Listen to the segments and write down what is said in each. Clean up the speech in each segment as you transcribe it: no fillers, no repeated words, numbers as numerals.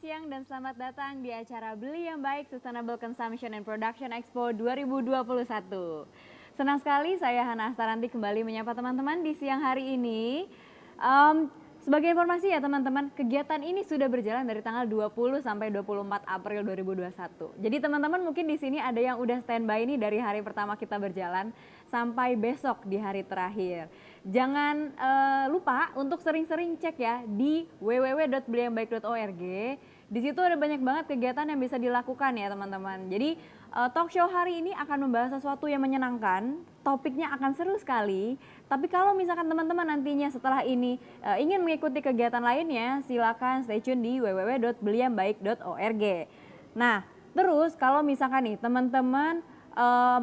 siang dan selamat datang di acara Beli yang Baik Sustainable Consumption and Production Expo 2021. Senang sekali saya Hana Astaranti kembali menyapa teman-teman di siang hari ini. Sebagai informasi ya teman-teman, kegiatan ini sudah berjalan dari tanggal 20 sampai 24 April 2021. Jadi teman-teman mungkin di sini ada yang udah standby ini dari hari pertama kita berjalan sampai besok di hari terakhir. Jangan lupa untuk sering-sering cek ya di www.beliangbaik.org. Di situ ada banyak banget kegiatan yang bisa dilakukan ya teman-teman. Jadi talk show hari ini akan membahas sesuatu yang menyenangkan, topiknya akan seru sekali. Tapi kalau misalkan teman-teman nantinya setelah ini ingin mengikuti kegiatan lainnya, silakan stay tune di www.beliangbaik.org. Nah, terus kalau misalkan nih teman-teman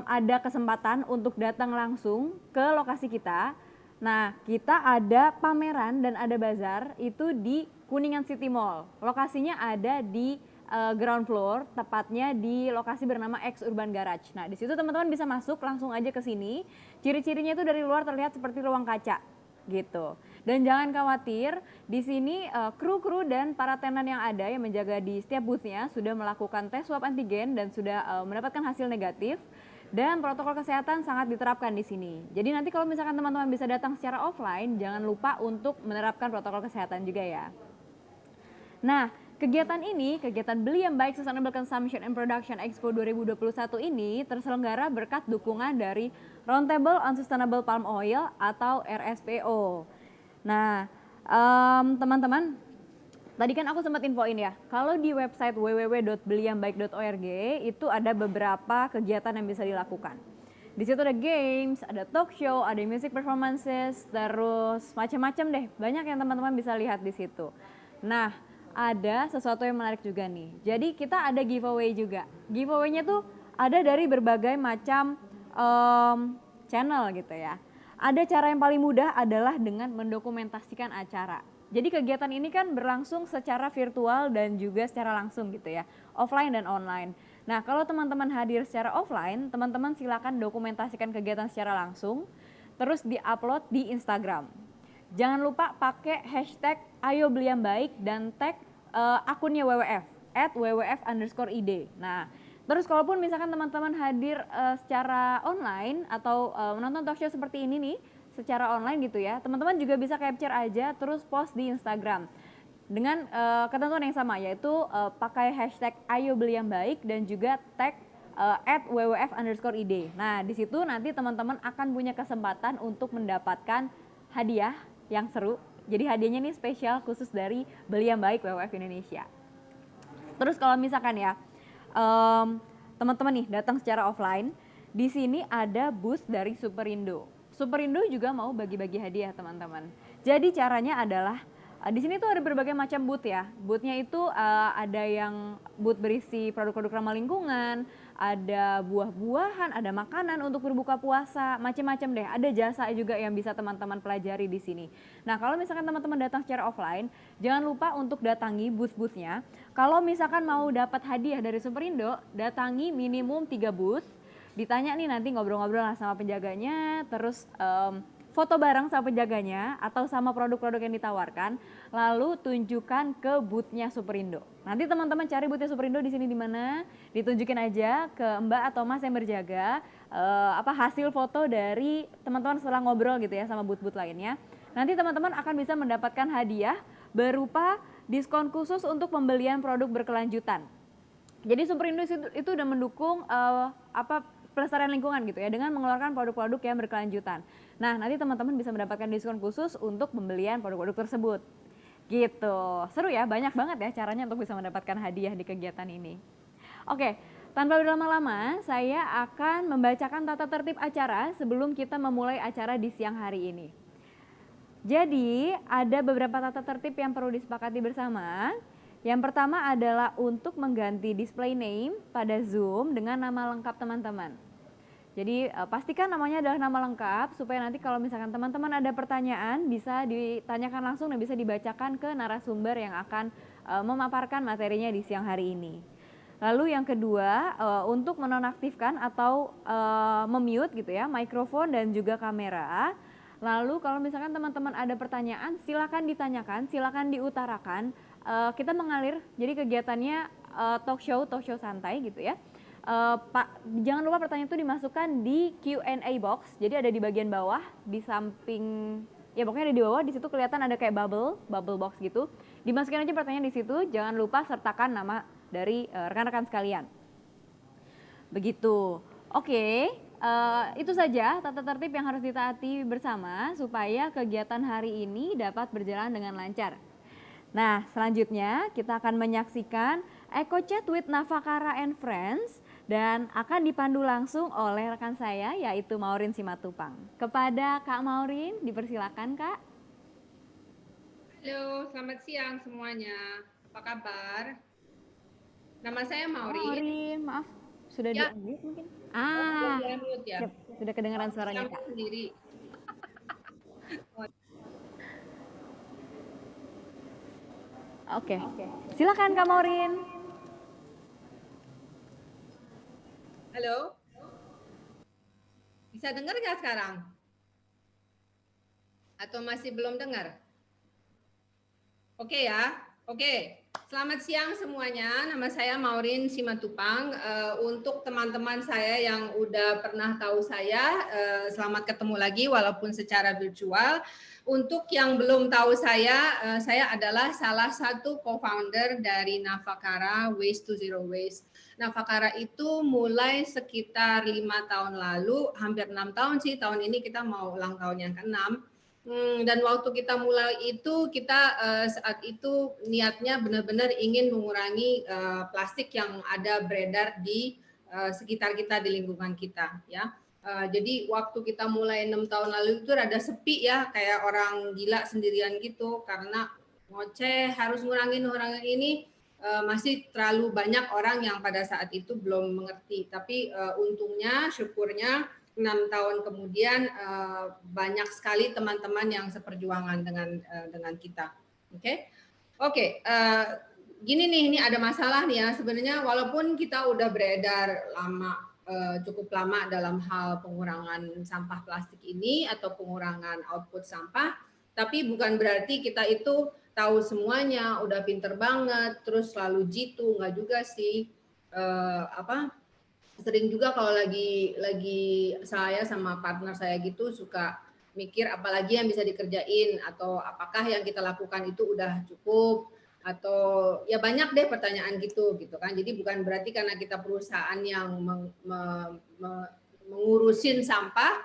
ada kesempatan untuk datang langsung ke lokasi kita. Nah, kita ada pameran dan ada bazar itu di Kuningan City Mall. Lokasinya ada di ground floor, tepatnya di lokasi bernama X Urban Garage. Nah, di situ teman-teman bisa masuk langsung aja ke sini. Ciri-cirinya itu dari luar terlihat seperti ruang kaca gitu. Dan jangan khawatir, di sini kru-kru dan para tenan yang ada yang menjaga di setiap boothnya sudah melakukan tes swab antigen dan sudah mendapatkan hasil negatif. Dan protokol kesehatan sangat diterapkan di sini. Jadi nanti kalau misalkan teman-teman bisa datang secara offline, jangan lupa untuk menerapkan protokol kesehatan juga ya. Nah, kegiatan ini, kegiatan Beli yang Baik Sustainable Consumption and Production Expo 2021 ini terselenggara berkat dukungan dari Roundtable on Sustainable Palm Oil atau RSPO. Nah, teman-teman, tadi kan aku sempat infoin ya, kalau di website www.beliangbaik.org itu ada beberapa kegiatan yang bisa dilakukan. Di situ ada games, ada talk show, ada music performances, terus macam-macam deh. Banyak yang teman-teman bisa lihat di situ. Nah, ada sesuatu yang menarik juga nih. Jadi kita ada giveaway juga. Giveaway-nya tuh ada dari berbagai macam channel gitu ya. Ada cara yang paling mudah adalah dengan mendokumentasikan acara. Jadi kegiatan ini kan berlangsung secara virtual dan juga secara langsung gitu ya, offline dan online. Nah, kalau teman-teman hadir secara offline, teman-teman silakan dokumentasikan kegiatan secara langsung, terus di-upload di Instagram. Jangan lupa pakai hashtag Ayo Beli yang Baik dan tag akunnya WWF @wwf_id. Nah, terus kalaupun misalkan teman-teman hadir secara online atau menonton talk show seperti ini nih, secara online gitu ya, teman-teman juga bisa capture aja terus post di Instagram dengan ketentuan yang sama, yaitu pakai hashtag Ayo Beli yang Baik dan juga tag @wwf_id. Nah, di situ nanti teman-teman akan punya kesempatan untuk mendapatkan hadiah yang seru. Jadi hadiahnya nih spesial khusus dari Beli yang Baik WWF Indonesia. Terus kalau misalkan ya teman-teman nih datang secara offline, di sini ada booth dari Superindo. Superindo juga mau bagi-bagi hadiah teman-teman. Jadi caranya adalah di sini tuh ada berbagai macam booth ya. Boothnya itu ada yang booth berisi produk-produk ramah lingkungan, ada buah-buahan, ada makanan untuk berbuka puasa, macam-macam deh. Ada jasa juga yang bisa teman-teman pelajari di sini. Nah, kalau misalkan teman-teman datang secara offline, jangan lupa untuk datangi booth-boothnya. Kalau misalkan mau dapat hadiah dari Superindo, datangi minimum 3 booth. Ditanya nih nanti ngobrol-ngobrol sama penjaganya, terus foto bareng sama penjaganya atau sama produk-produk yang ditawarkan, lalu tunjukkan ke boothnya Superindo. Nanti teman-teman cari boothnya Superindo di sini di mana, ditunjukin aja ke Mbak atau Mas yang berjaga hasil foto dari teman-teman setelah ngobrol gitu ya sama booth-booth lainnya. Nanti teman-teman akan bisa mendapatkan hadiah berupa diskon khusus untuk pembelian produk berkelanjutan. Jadi Superindo itu udah mendukung pelestarian lingkungan gitu ya dengan mengeluarkan produk-produk yang berkelanjutan. Nah, nanti teman-teman bisa mendapatkan diskon khusus untuk pembelian produk-produk tersebut. Gitu. Seru ya, banyak banget ya caranya untuk bisa mendapatkan hadiah di kegiatan ini. Oke, tanpa berlama-lama, saya akan membacakan tata tertib acara sebelum kita memulai acara di siang hari ini. Jadi, ada beberapa tata tertib yang perlu disepakati bersama. Yang pertama adalah untuk mengganti display name pada Zoom dengan nama lengkap teman-teman. Jadi pastikan namanya adalah nama lengkap supaya nanti kalau misalkan teman-teman ada pertanyaan bisa ditanyakan langsung dan bisa dibacakan ke narasumber yang akan memaparkan materinya di siang hari ini. Lalu yang kedua untuk menonaktifkan atau memute gitu ya mikrofon dan juga kamera. Lalu kalau misalkan teman-teman ada pertanyaan silakan ditanyakan, silakan diutarakan kita mengalir, jadi kegiatannya talk show santai gitu ya. Pak, jangan lupa pertanyaan itu dimasukkan di Q&A box. Jadi ada di bagian bawah, di samping, ya pokoknya ada di bawah. Di situ kelihatan ada kayak bubble box gitu. Dimasukin aja pertanyaan di situ. Jangan lupa sertakan nama dari rekan-rekan sekalian. Begitu. Oke, itu saja tata tertib yang harus ditaati bersama supaya kegiatan hari ini dapat berjalan dengan lancar. Nah, selanjutnya kita akan menyaksikan Eco Chat with Navakara and Friends dan akan dipandu langsung oleh rekan saya yaitu Maureen Simatupang. Kepada Kak Maureen, dipersilakan Kak. Halo, selamat siang semuanya. Apa kabar? Nama saya Maureen. Maureen, maaf, sudah ya. di-unmute mungkin? Di-unmute ya. Siap, sudah kedengaran suaranya Kak. Sendiri. Oke, silakan Kak Maureen. Halo, bisa dengar nggak sekarang? Atau masih belum dengar? Oke ya, oke. Selamat siang semuanya, nama saya Maureen Simatupang. Untuk teman-teman saya yang udah pernah tahu saya, selamat ketemu lagi walaupun secara virtual. Untuk yang belum tahu saya adalah salah satu co-founder dari Navakara Waste to Zero Waste. Navakara itu mulai sekitar 5 tahun lalu, hampir 6 tahun sih, tahun ini kita mau ulang tahun yang ke-6. Dan waktu kita mulai itu kita saat itu niatnya benar-benar ingin mengurangi plastik yang ada beredar di sekitar kita, di lingkungan kita ya. Jadi waktu kita mulai 6 tahun lalu itu rada sepi ya, kayak orang gila sendirian gitu karena ngoceh harus ngurangin ini masih terlalu banyak orang yang pada saat itu belum mengerti. Tapi untungnya, syukurnya 6 tahun kemudian banyak sekali teman-teman yang seperjuangan dengan kita. Oke, gini nih, ini ada masalah nih ya. Sebenarnya walaupun kita udah beredar cukup lama dalam hal pengurangan sampah plastik ini atau pengurangan output sampah, tapi bukan berarti kita itu tahu semuanya, udah pinter banget, terus selalu jitu, nggak juga sih. Sering juga kalau lagi saya sama partner saya gitu suka mikir apalagi yang bisa dikerjain atau apakah yang kita lakukan itu udah cukup atau ya banyak deh pertanyaan gitu kan. Jadi bukan berarti karena kita perusahaan yang mengurusin sampah,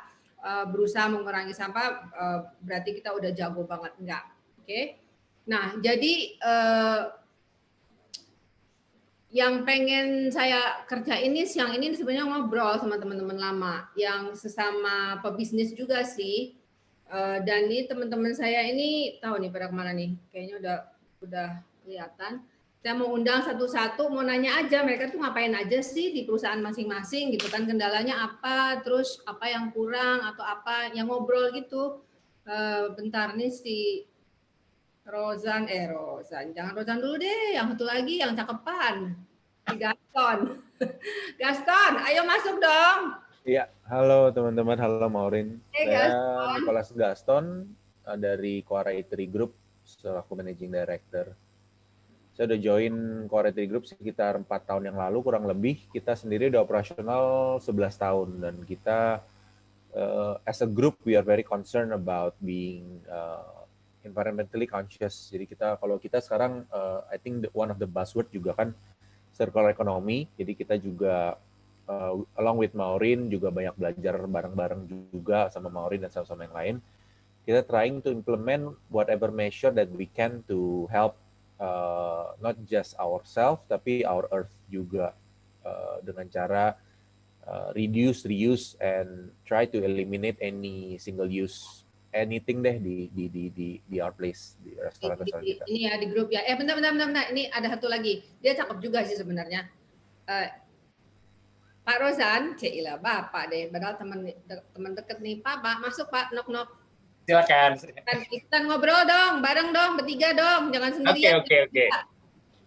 berusaha mengurangi sampah, berarti kita udah jago banget, enggak. Oke. Nah, jadi yang pengen saya kerjain ini siang ini sebenarnya ngobrol sama teman-teman lama yang sesama pebisnis juga sih. Dan ini teman-teman saya ini tahu nih pada kemana nih, kayaknya udah kelihatan. Saya mau undang satu-satu, mau nanya aja mereka tuh ngapain aja sih di perusahaan masing-masing gitu kan, kendalanya apa, terus apa yang kurang atau apa yang ngobrol gitu. Bentar nih si Rozan, jangan Rozan dulu deh, yang satu lagi yang cakepan, Gaston. Gaston, ayo masuk dong. Iya, halo teman-teman, halo Maureen. Saya Gaston. Nicholas Gaston dari Quora Eatery Group selaku Managing Director. Saya udah join Quora Eatery Group sekitar 4 tahun yang lalu kurang lebih. Kita sendiri udah operasional 11 tahun dan kita as a group we are very concerned about being environmentally conscious. Jadi kalau kita sekarang I think one of the buzzword juga kan circular economy. Jadi kita juga along with Maureen juga banyak belajar bareng-bareng juga sama Maureen dan sama-sama yang lain. Kita trying to implement whatever measure that we can to help not just ourselves tapi our earth juga dengan cara reduce, reuse, and try to eliminate any single use anything deh di our place, di restoran-restoran kita. Ini ya di grup ya. Bentar. Ini ada satu lagi. Dia cakep juga sih sebenarnya. Pak Rozan, Cila, Bapak deh. Padahal teman deket nih. Pak, masuk Pak, nok. Silakan. Kita ngobrol dong, bareng dong, bertiga dong, jangan sendirian. Oke.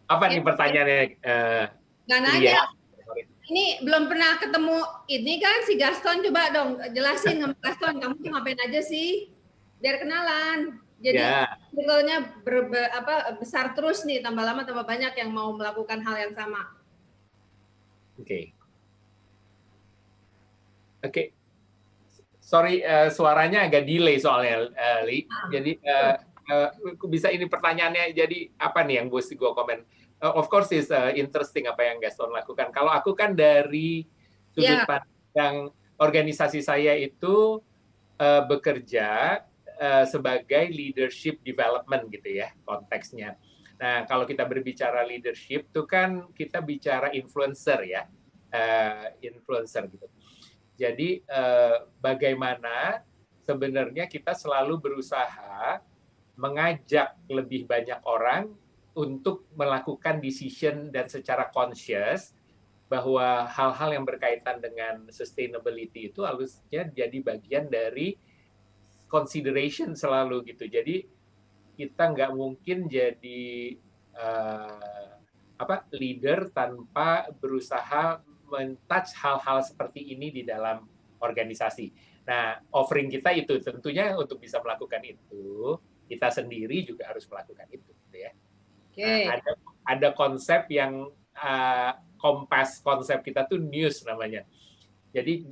Apa nih pertanyaannya? Nggak nanya. Ini belum pernah ketemu ini kan si Gaston, coba dong jelasin sama Gaston, kamu tuh ngapain aja sih? Biar kenalan. Jadi Ya, circle-nya besar terus nih, tambah lama tambah banyak yang mau melakukan hal yang sama. oke. Oke, sorry, suaranya agak delay soalnya, Li. Jadi bisa ini pertanyaannya. Jadi apa nih yang mesti gue komen? Of course is interesting apa yang Gaston lakukan. Kalau aku kan dari sudut Ya, pandang organisasi saya itu bekerja sebagai leadership development gitu ya konteksnya. Nah, kalau kita berbicara leadership itu kan kita bicara influencer ya, influencer gitu. Jadi bagaimana sebenarnya kita selalu berusaha mengajak lebih banyak orang untuk melakukan decision dan secara conscious bahwa hal-hal yang berkaitan dengan sustainability itu harusnya jadi bagian dari consideration selalu gitu. Jadi kita nggak mungkin jadi leader tanpa berusaha men-touch hal-hal seperti ini di dalam organisasi. Nah, offering kita itu tentunya untuk bisa melakukan itu, kita sendiri juga harus melakukan itu, gitu ya. oke. Nah, ada konsep yang kompas konsep kita tuh news namanya. Jadi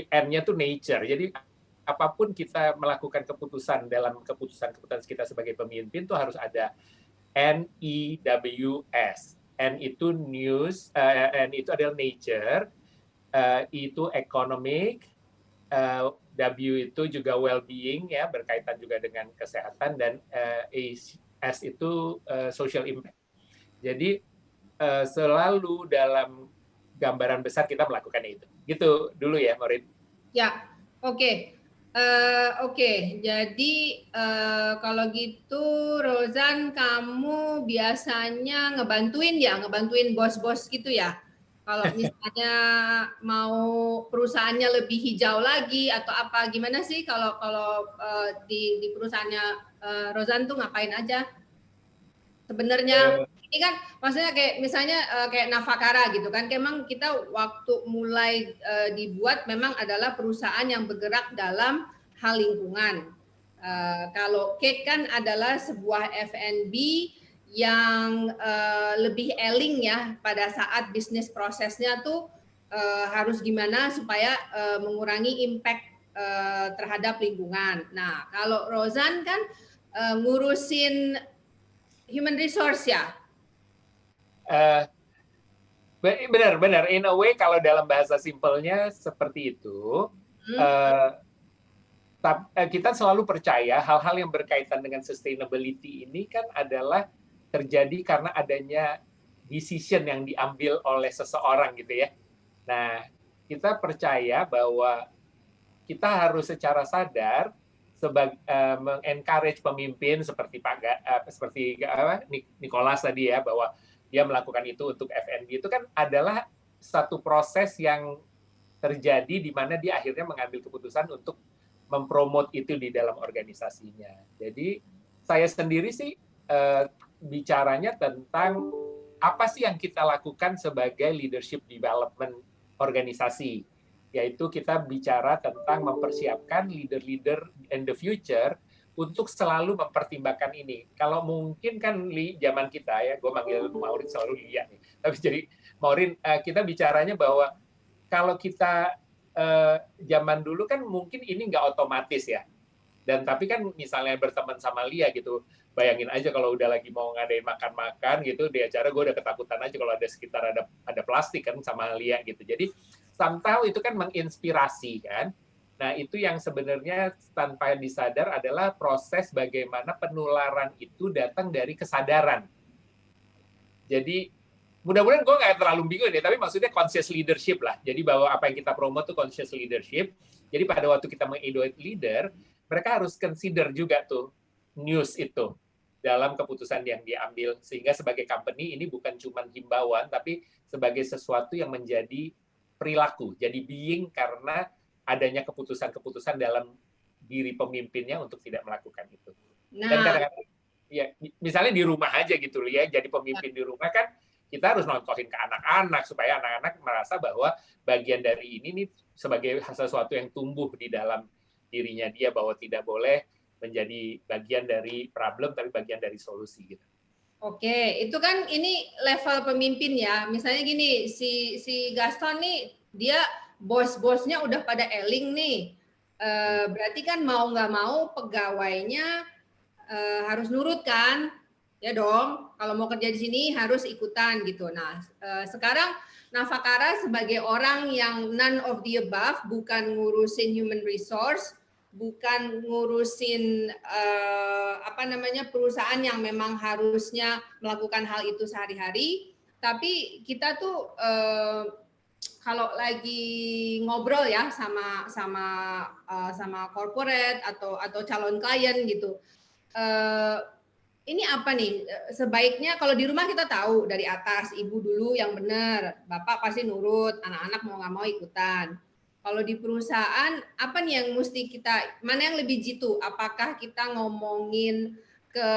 N-nya tuh nature. Jadi apapun kita melakukan keputusan dalam keputusan-keputusan kita sebagai pemimpin tuh harus ada NEWS. N itu news, N itu adalah nature, itu economic, W itu juga well-being ya, berkaitan juga dengan kesehatan, dan S itu social impact. Jadi selalu dalam gambaran besar kita melakukan itu. Gitu dulu ya, Maureen. Ya, oke. Oke, jadi kalau gitu Rozan, kamu biasanya ngebantuin bos-bos gitu ya? Kalau misalnya mau perusahaannya lebih hijau lagi atau apa, gimana sih kalau di perusahaannya Rozan tuh ngapain aja? Sebenarnya ini kan maksudnya kayak misalnya kayak Navakara gitu kan, memang kita waktu mulai dibuat memang adalah perusahaan yang bergerak dalam hal lingkungan. Kalau Cake kan adalah sebuah F&B yang lebih eling ya pada saat bisnis prosesnya tuh harus gimana supaya mengurangi impact terhadap lingkungan. Nah, kalau Rozan kan ngurusin human resource ya. Benar. In a way, kalau dalam bahasa simpelnya seperti itu, kita selalu percaya hal-hal yang berkaitan dengan sustainability ini kan adalah terjadi karena adanya decision yang diambil oleh seseorang gitu ya. Nah, kita percaya bahwa kita harus secara sadar mengencourage pemimpin seperti Nicholas tadi ya, bahwa dia melakukan itu untuk F&B, itu kan adalah satu proses yang terjadi di mana dia akhirnya mengambil keputusan untuk mempromot itu di dalam organisasinya. Jadi saya sendiri sih bicaranya tentang apa sih yang kita lakukan sebagai leadership development organisasi, yaitu kita bicara tentang mempersiapkan leader-leader in the future untuk selalu mempertimbangkan ini. Kalau mungkin kan zaman kita ya, gue manggil Maureen selalu Lia nih. Tapi jadi Maureen, kita bicaranya bahwa kalau kita zaman dulu kan mungkin ini nggak otomatis ya. Dan tapi kan misalnya berteman sama Lia gitu, bayangin aja kalau udah lagi mau ngadain makan-makan gitu di acara, gue udah ketakutan aja kalau ada sekitar ada plastik kan sama Lia gitu. Jadi somehow itu kan menginspirasi kan. Nah, itu yang sebenarnya tanpa disadar adalah proses bagaimana penularan itu datang dari kesadaran. Jadi mudah-mudahan gue nggak terlalu bingung nih, tapi maksudnya conscious leadership lah. Jadi bahwa apa yang kita promote itu conscious leadership. Jadi pada waktu kita mengeducate leader, mereka harus consider juga tuh news itu dalam keputusan yang diambil. Sehingga sebagai company ini bukan cuma himbauan, tapi sebagai sesuatu yang menjadi perilaku, jadi being karena adanya keputusan-keputusan dalam diri pemimpinnya untuk tidak melakukan itu. Nah, Dan kadang-kadang ya misalnya di rumah aja gitu ya, jadi pemimpin di rumah kan kita harus nontonin ke anak-anak supaya anak-anak merasa bahwa bagian dari ini nih sebagai sesuatu yang tumbuh di dalam dirinya dia, bahwa tidak boleh menjadi bagian dari problem tapi bagian dari solusi gitu. Oke, itu kan ini level pemimpin ya. Misalnya gini, si Gaston nih dia bos-bosnya udah pada eling nih. Berarti kan mau nggak mau pegawainya harus nurut kan? Ya dong. Kalau mau kerja di sini harus ikutan gitu. Nah, sekarang Navakara sebagai orang yang none of the above, bukan ngurusin human resource, bukan ngurusin perusahaan yang memang harusnya melakukan hal itu sehari-hari, tapi kita tuh kalau lagi ngobrol ya sama corporate atau calon klien gitu, ini apa nih sebaiknya kalau di rumah kita tahu dari atas ibu dulu yang benar, bapak pasti nurut, anak-anak mau nggak mau ikutan. Kalau di perusahaan, apa nih yang mesti kita, mana yang lebih jitu? Apakah kita ngomongin ke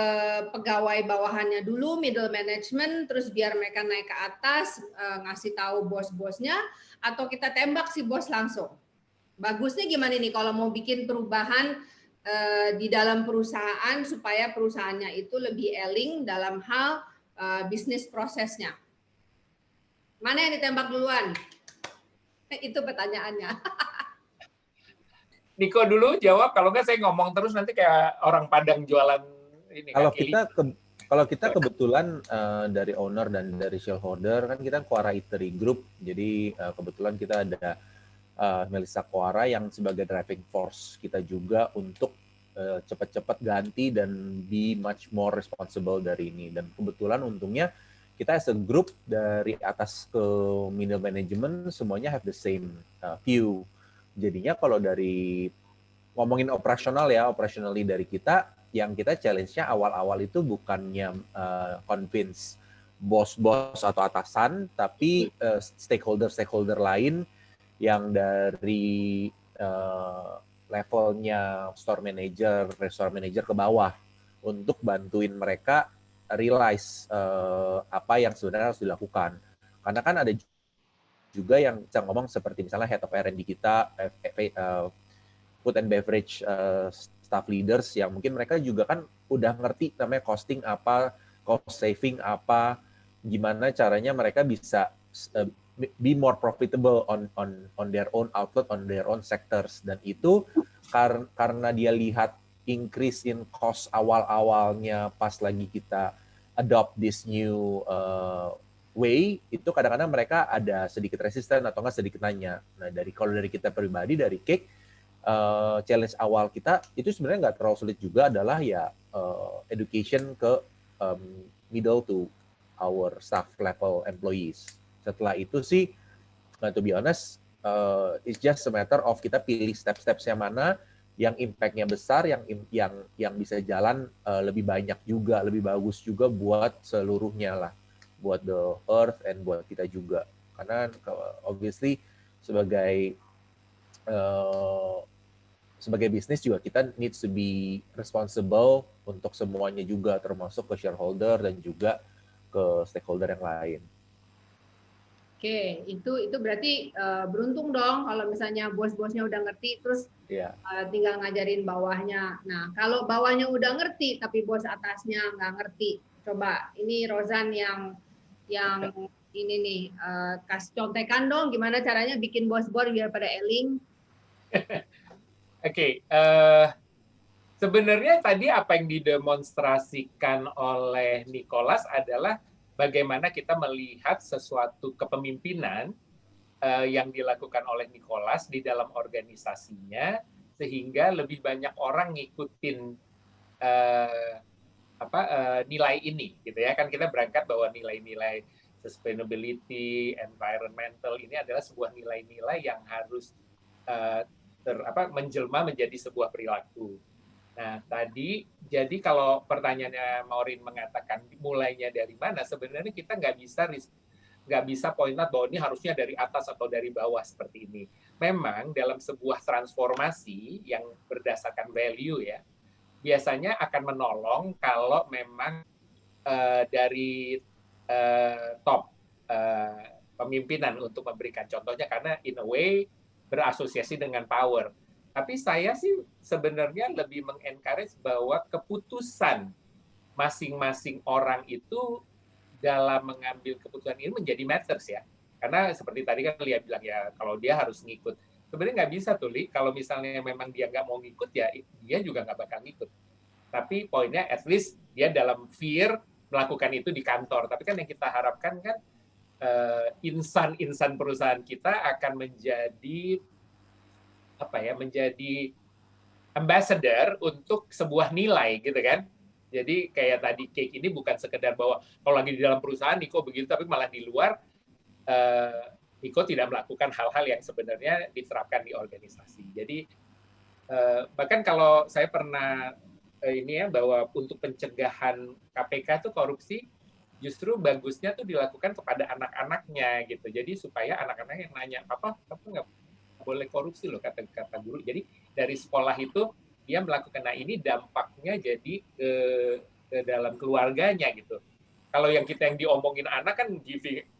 pegawai bawahannya dulu, middle management, terus biar mereka naik ke atas, ngasih tahu bos-bosnya, atau kita tembak si bos langsung? Bagusnya gimana nih kalau mau bikin perubahan di dalam perusahaan supaya perusahaannya itu lebih eling dalam hal bisnis prosesnya? Mana yang ditembak duluan? Itu pertanyaannya. Niko dulu jawab, kalau nggak saya ngomong terus nanti kayak orang Padang jualan ini. Kalau kita kebetulan dari owner dan dari shareholder kan kita Quora Eatery Group, jadi kebetulan kita ada Melissa Quora yang sebagai driving force kita juga untuk cepat-cepat ganti dan be much more responsible dari ini. Dan kebetulan untungnya kita as a group dari atas ke middle management semuanya have the same view. Jadinya kalau dari ngomongin operationally dari kita, yang kita challenge-nya awal-awal itu bukannya convince bos-bos atau atasan, tapi stakeholder lain yang dari levelnya store manager, restaurant manager ke bawah untuk bantuin mereka realize apa yang sebenarnya harus dilakukan. Karena kan ada juga yang bisa ngomong seperti misalnya head of R&D kita, food and beverage staff leaders yang mungkin mereka juga kan udah ngerti namanya costing apa, cost saving apa, gimana caranya mereka bisa be more profitable on their own outlet, on their own sectors. Dan itu karena dia lihat increase in cost awal-awalnya pas lagi kita adopt this new way, itu kadang-kadang mereka ada sedikit resisten atau nggak sedikit nanya. Nah, kalau dari kita pribadi, dari Cake, challenge awal kita itu sebenarnya nggak terlalu sulit juga, adalah ya education ke middle to our staff level employees. Setelah itu sih, to be honest, it's just a matter of kita pilih step-stepsnya mana yang impact-nya besar, yang bisa jalan lebih banyak juga, lebih bagus juga buat seluruhnya lah, buat the earth and buat kita juga. Karena obviously sebagai bisnis juga kita needs to be responsible untuk semuanya juga, termasuk ke shareholder dan juga ke stakeholder yang lain. Oke, itu berarti beruntung dong kalau misalnya bos-bosnya udah ngerti, terus tinggal ngajarin bawahnya. Nah, kalau bawahnya udah ngerti tapi bos atasnya nggak ngerti, coba ini Rozan yang ini nih, kasih contekan dong gimana caranya bikin bos-bos biar pada eling. Oke, sebenarnya tadi apa yang didemonstrasikan oleh Nicholas adalah bagaimana kita melihat sesuatu kepemimpinan yang dilakukan oleh Nicholas di dalam organisasinya, sehingga lebih banyak orang ngikutin nilai ini, gitu ya. Kan kita berangkat bahwa nilai-nilai sustainability, environmental ini adalah sebuah nilai-nilai yang harus menjelma menjadi sebuah perilaku. Nah, jadi kalau pertanyaannya Maureen mengatakan mulainya dari mana, sebenarnya kita nggak bisa point out bahwa ini harusnya dari atas atau dari bawah seperti ini. Memang dalam sebuah transformasi yang berdasarkan value ya, biasanya akan menolong kalau memang dari top pemimpinan untuk memberikan contohnya, karena in a way berasosiasi dengan power. Tapi saya sih sebenarnya lebih mengencourage bahwa keputusan masing-masing orang itu dalam mengambil keputusan ini menjadi matters ya. Karena seperti tadi kan Lia bilang ya, kalau dia harus ngikut. Sebenarnya nggak bisa tuh, Li. Kalau misalnya memang dia nggak mau ngikut, ya dia juga nggak bakal ngikut. Tapi poinnya at least dia dalam fear melakukan itu di kantor. Tapi kan yang kita harapkan kan insan-insan perusahaan kita akan menjadi menjadi ambassador untuk sebuah nilai gitu kan. Jadi kayak tadi cake ini bukan sekedar bahwa kalau lagi di dalam perusahaan Niko begitu, tapi malah di luar Niko tidak melakukan hal-hal yang sebenarnya diterapkan di organisasi. Jadi bahkan kalau saya pernah ini ya, bahwa untuk pencegahan KPK itu korupsi justru bagusnya tuh dilakukan kepada anak-anaknya gitu. Jadi supaya anak-anaknya yang nanya, "Papa, kamu nggak boleh korupsi loh," kata guru. Jadi dari sekolah itu dia melakukan, nah ini dampaknya jadi ke dalam keluarganya gitu. Kalau yang kita yang diomongin anak kan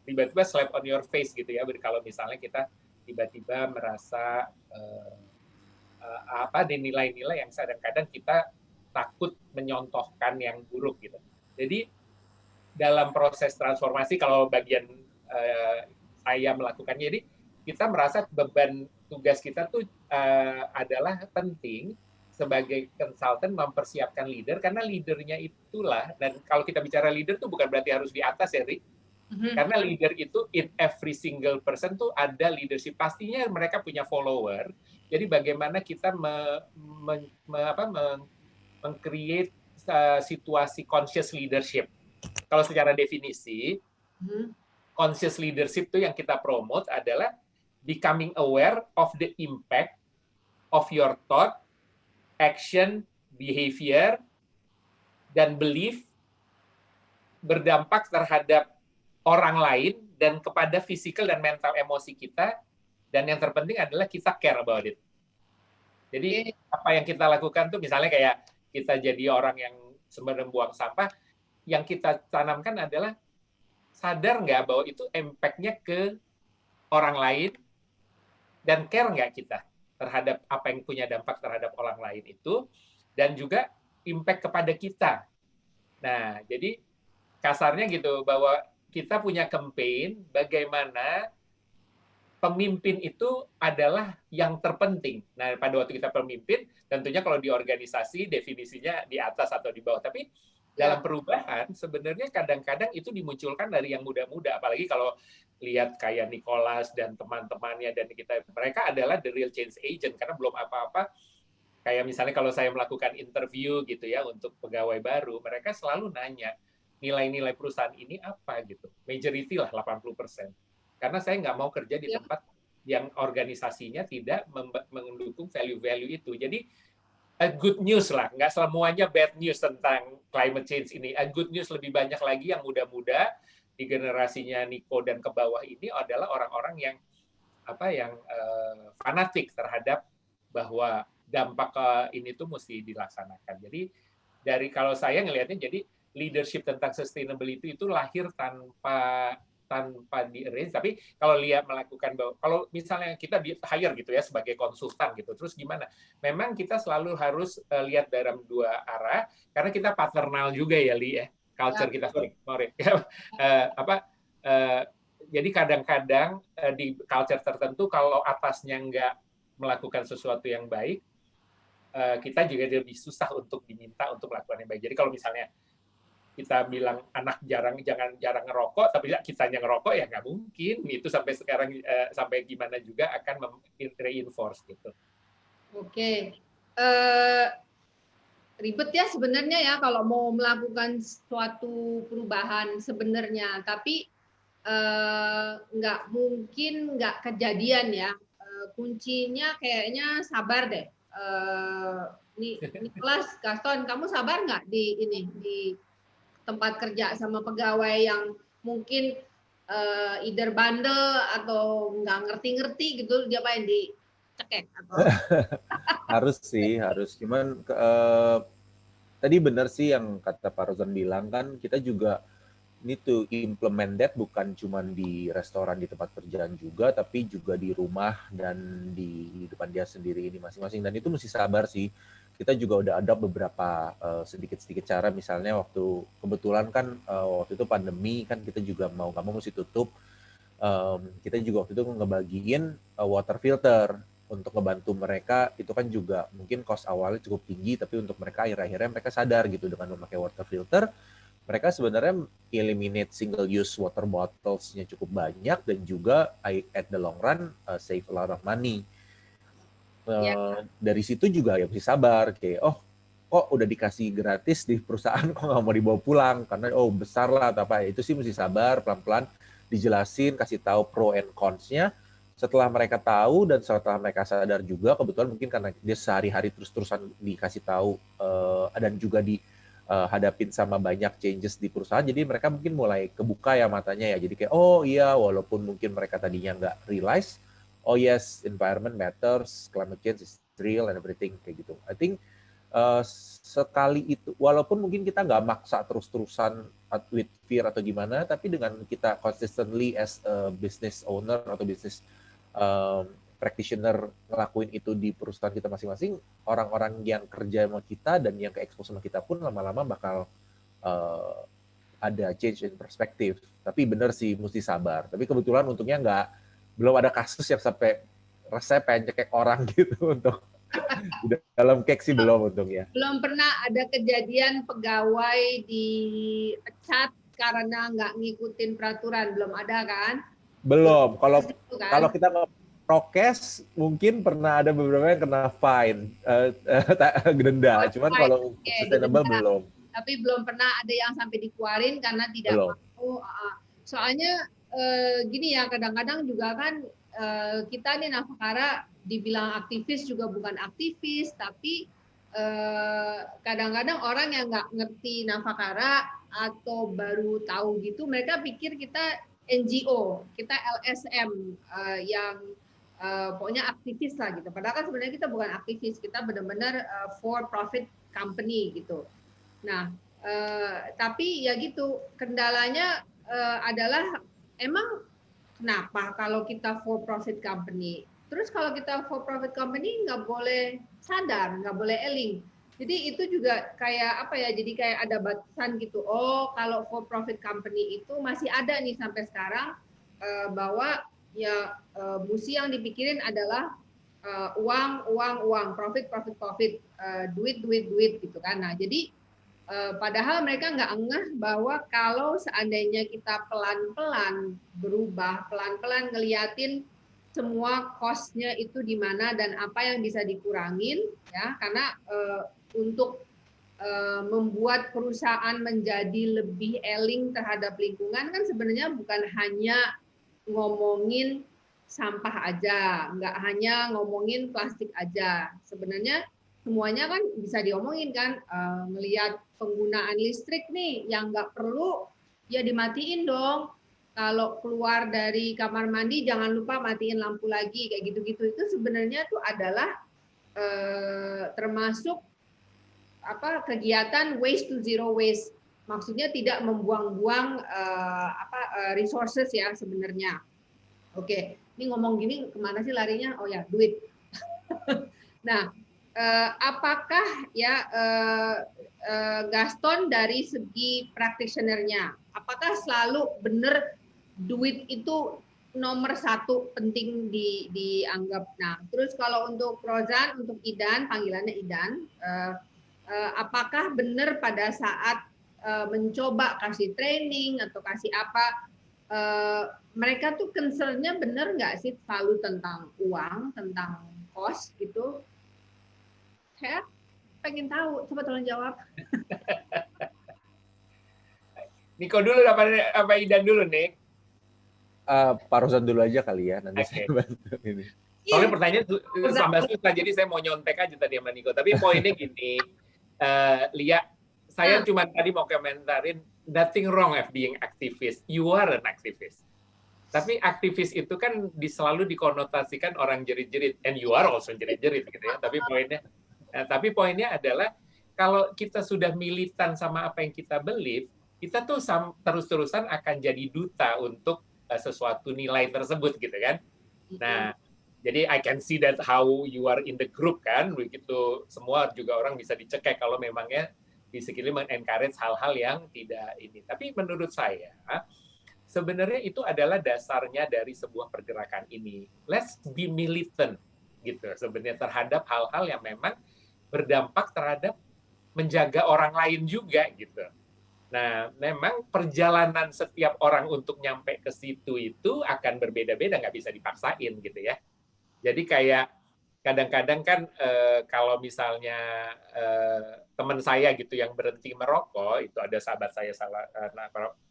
tiba-tiba slap on your face gitu ya. Kalau misalnya kita tiba-tiba merasa di nilai-nilai yang kadang-kadang kita takut menyontohkan yang buruk gitu. Jadi dalam proses transformasi kalau bagian saya melakukannya, jadi kita merasa beban tugas kita tuh adalah penting sebagai konsultan mempersiapkan leader, karena leadernya itulah, dan kalau kita bicara leader tuh bukan berarti harus di atas ya, Ri. Karena leader itu in every single person tuh ada leadership, pastinya mereka punya follower. Jadi bagaimana kita meng-create situasi conscious leadership. Kalau secara definisi, conscious leadership itu yang kita promote adalah becoming aware of the impact of your thought, action, behavior, dan belief berdampak terhadap orang lain dan kepada physical dan mental emosi kita, dan yang terpenting adalah kita care about it. Jadi apa yang kita lakukan tuh misalnya kayak kita jadi orang yang sebenarnya buang sampah, yang kita tanamkan adalah sadar nggak bahwa itu impact-nya ke orang lain, dan care nggak kita terhadap apa yang punya dampak terhadap orang lain itu, dan juga impact kepada kita. Nah, jadi kasarnya gitu, bahwa kita punya campaign bagaimana pemimpin itu adalah yang terpenting. Nah, pada waktu kita pemimpin, tentunya kalau di organisasi definisinya di atas atau di bawah. Tapi dalam perubahan sebenarnya kadang-kadang itu dimunculkan dari yang muda-muda. Apalagi kalau lihat kayak Nicholas dan teman-temannya dan kita, mereka adalah the real change agent karena belum apa-apa. Kayak misalnya kalau saya melakukan interview gitu ya untuk pegawai baru, mereka selalu nanya nilai-nilai perusahaan ini apa gitu. Majority lah 80%. Karena saya nggak mau kerja di tempat yang organisasinya tidak mendukung value-value itu. Jadi a good news lah, nggak semuanya bad news tentang climate change ini. A good news lebih banyak lagi yang muda-muda di generasinya Niko dan ke bawah ini adalah orang-orang yang fanatik terhadap bahwa dampak ini tuh mesti dilaksanakan. Jadi dari kalau saya ngelihatnya, jadi leadership tentang sustainability itu lahir tanpa di-arrange, tapi kalau lihat melakukan, kalau misalnya kita di-hire gitu ya sebagai konsultan gitu, terus gimana? Memang kita selalu harus lihat dalam dua arah, karena kita paternal juga ya, Li ya, culture kita, jadi kadang-kadang di culture tertentu kalau atasnya nggak melakukan sesuatu yang baik, kita juga lebih susah untuk diminta untuk melakukan yang baik. Jadi kalau misalnya kita bilang anak jarang ngerokok, tapi kitanya ngerokok ya nggak mungkin. Itu sampai sekarang sampai gimana juga akan reinforce gitu. Oke. Ribet ya sebenarnya ya kalau mau melakukan suatu perubahan sebenarnya, tapi nggak mungkin nggak kejadian ya. Kuncinya kayaknya sabar deh. Nicholas, Gaston, kamu sabar nggak di tempat kerja sama pegawai yang mungkin either bandel atau nggak ngerti-ngerti gitu, dia apa yang dicekek atau harus. Cuman tadi benar sih yang kata Pak Rozan bilang, kan kita juga need to implement that bukan cuma di restoran di tempat kerjaan juga, tapi juga di rumah dan di depan dia sendiri ini masing-masing. Dan itu mesti sabar sih. Kita juga udah ada beberapa sedikit-sedikit cara, misalnya waktu kebetulan kan waktu itu pandemi kan kita juga mau nggak mau mesti tutup. Kita juga waktu itu ngebagiin water filter untuk ngebantu mereka. Itu kan juga mungkin cost awalnya cukup tinggi, tapi untuk mereka akhir-akhirnya mereka sadar gitu dengan memakai water filter. Mereka sebenarnya eliminate single use water bottles-nya cukup banyak dan juga at the long run save a lot of money. Dari situ juga ya mesti sabar kayak kok udah dikasih gratis di perusahaan kok nggak mau dibawa pulang karena besar lah atau apa, itu sih mesti sabar, pelan-pelan dijelasin, kasih tahu pro and cons-nya. Setelah mereka tahu dan setelah mereka sadar juga, kebetulan mungkin karena dia sehari-hari terus-terusan dikasih tahu dan juga hadapin sama banyak changes di perusahaan, jadi mereka mungkin mulai kebuka ya matanya ya, jadi kayak iya, walaupun mungkin mereka tadinya nggak realize, yes, environment matters, climate change is real and everything kayak gitu. I think sekali itu, walaupun mungkin kita nggak maksa terus-terusan with fear atau gimana, tapi dengan kita consistently as a business owner atau business practitioner ngelakuin itu di perusahaan kita masing-masing, orang-orang yang kerja sama kita dan yang ke-expose sama kita pun lama-lama bakal ada change in perspective. Tapi bener sih, mesti sabar. Tapi kebetulan untungnya belum ada kasus yang sampai rasanya pengen cekek orang gitu untuk dalam cake sih belum untungnya. Belum pernah ada kejadian pegawai dipecat karena nggak ngikutin peraturan, belum ada kan? Belum. Kalau kita prokes mungkin pernah ada beberapa yang kena fine, denda. Cuman kalau sustainable belum. Tapi belum pernah ada yang sampai dikeluarin karena tidak mau. Soalnya gini ya, kadang-kadang juga kan kita nih Navakara dibilang aktivis juga bukan aktivis, tapi kadang-kadang orang yang nggak ngerti Navakara atau baru tahu gitu, mereka pikir kita NGO, kita LSM yang pokoknya aktivis lah gitu. Padahal kan sebenarnya kita bukan aktivis, kita benar-benar for profit company gitu. Nah, tapi ya gitu, kendalanya adalah emang kenapa kalau kita for profit company? Terus kalau kita for profit company nggak boleh sadar, nggak boleh eling. Jadi itu juga kayak apa ya? Jadi kayak ada batasan gitu. Kalau for profit company itu masih ada nih sampai sekarang bahwa ya mesti yang dipikirin adalah uang, profit, duit gitu kan. Nah, jadi padahal mereka nggak ngeh bahwa kalau seandainya kita pelan-pelan berubah, pelan-pelan ngeliatin semua cost-nya itu di mana dan apa yang bisa dikurangin, ya, karena untuk membuat perusahaan menjadi lebih eling terhadap lingkungan kan sebenarnya bukan hanya ngomongin sampah aja, nggak hanya ngomongin plastik aja. Sebenarnya semuanya kan bisa diomongin kan, ngelihat penggunaan listrik nih yang nggak perlu ya dimatiin dong. Kalau keluar dari kamar mandi jangan lupa matiin lampu lagi kayak gitu-gitu. Itu sebenarnya tuh adalah termasuk kegiatan waste to zero waste. Maksudnya tidak membuang-buang resources ya sebenarnya. Oke, ini ngomong gini kemana sih larinya? Oh ya, duit. Nah, apakah ya Gaston dari segi practitioner-nya, apakah selalu benar duit itu nomor satu penting dianggap? Nah, terus kalau untuk Rozan, untuk Idan, panggilannya Idan, apakah benar pada saat mencoba kasih training atau kasih apa, mereka tuh concern-nya benar nggak sih selalu tentang uang, tentang cost gitu? Saya pengen tahu, coba tolong jawab. Niko dulu apa Idan dulu, Nik? Pak Rozan dulu aja kali ya, nanti saya bantu ini. Soalnya pertanyaan tambah susah, jadi saya mau nyontek aja tadi sama Niko. Tapi poinnya gini, Lia, saya cuma tadi mau komentarin, nothing wrong of being activist. You are an activist. Tapi aktivis itu kan selalu dikonotasikan orang jerit-jerit, and you are also jerit-jerit gitu ya. Tapi poinnya adalah kalau kita sudah militan sama apa yang kita believe, kita tuh terus-terusan akan jadi duta untuk sesuatu nilai tersebut gitu kan. Nah, jadi I can see that how you are in the group kan, begitu semua juga orang bisa dicekek kalau memangnya basically men-encourage hal-hal yang tidak ini. Tapi menurut saya sebenarnya itu adalah dasarnya dari sebuah pergerakan ini. Let's be militant gitu sebenarnya terhadap hal-hal yang memang berdampak terhadap menjaga orang lain juga gitu. Nah, memang perjalanan setiap orang untuk nyampe ke situ itu akan berbeda-beda, nggak bisa dipaksain gitu ya. Jadi kayak kadang-kadang kan kalau misalnya teman saya gitu yang berhenti merokok, itu ada sahabat saya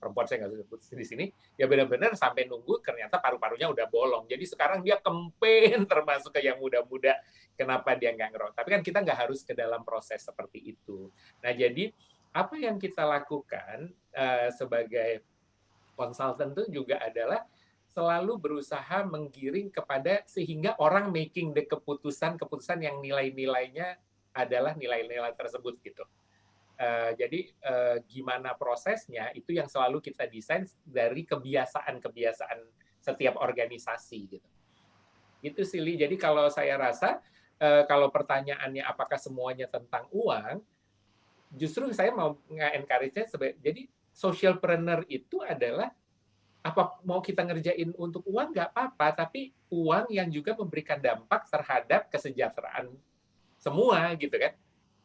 perempuan saya nggak sebut di sini, ya benar-benar sampai nunggu ternyata paru-parunya udah bolong. Jadi sekarang dia campaign termasuk ke yang muda-muda, kenapa dia nggak ngerokok. Tapi kan kita nggak harus ke dalam proses seperti itu. Nah jadi apa yang kita lakukan sebagai konsultan itu juga adalah selalu berusaha menggiring kepada sehingga orang making the keputusan yang nilai-nilainya adalah nilai-nilai tersebut gitu. Jadi gimana prosesnya itu yang selalu kita desain dari kebiasaan-kebiasaan setiap organisasi gitu. Gitu sih Li. Jadi kalau saya rasa kalau pertanyaannya apakah semuanya tentang uang, justru saya mau nge-encourage-nya jadi socialpreneur itu adalah apa mau kita ngerjain untuk uang nggak apa-apa, tapi uang yang juga memberikan dampak terhadap kesejahteraan semua gitu kan.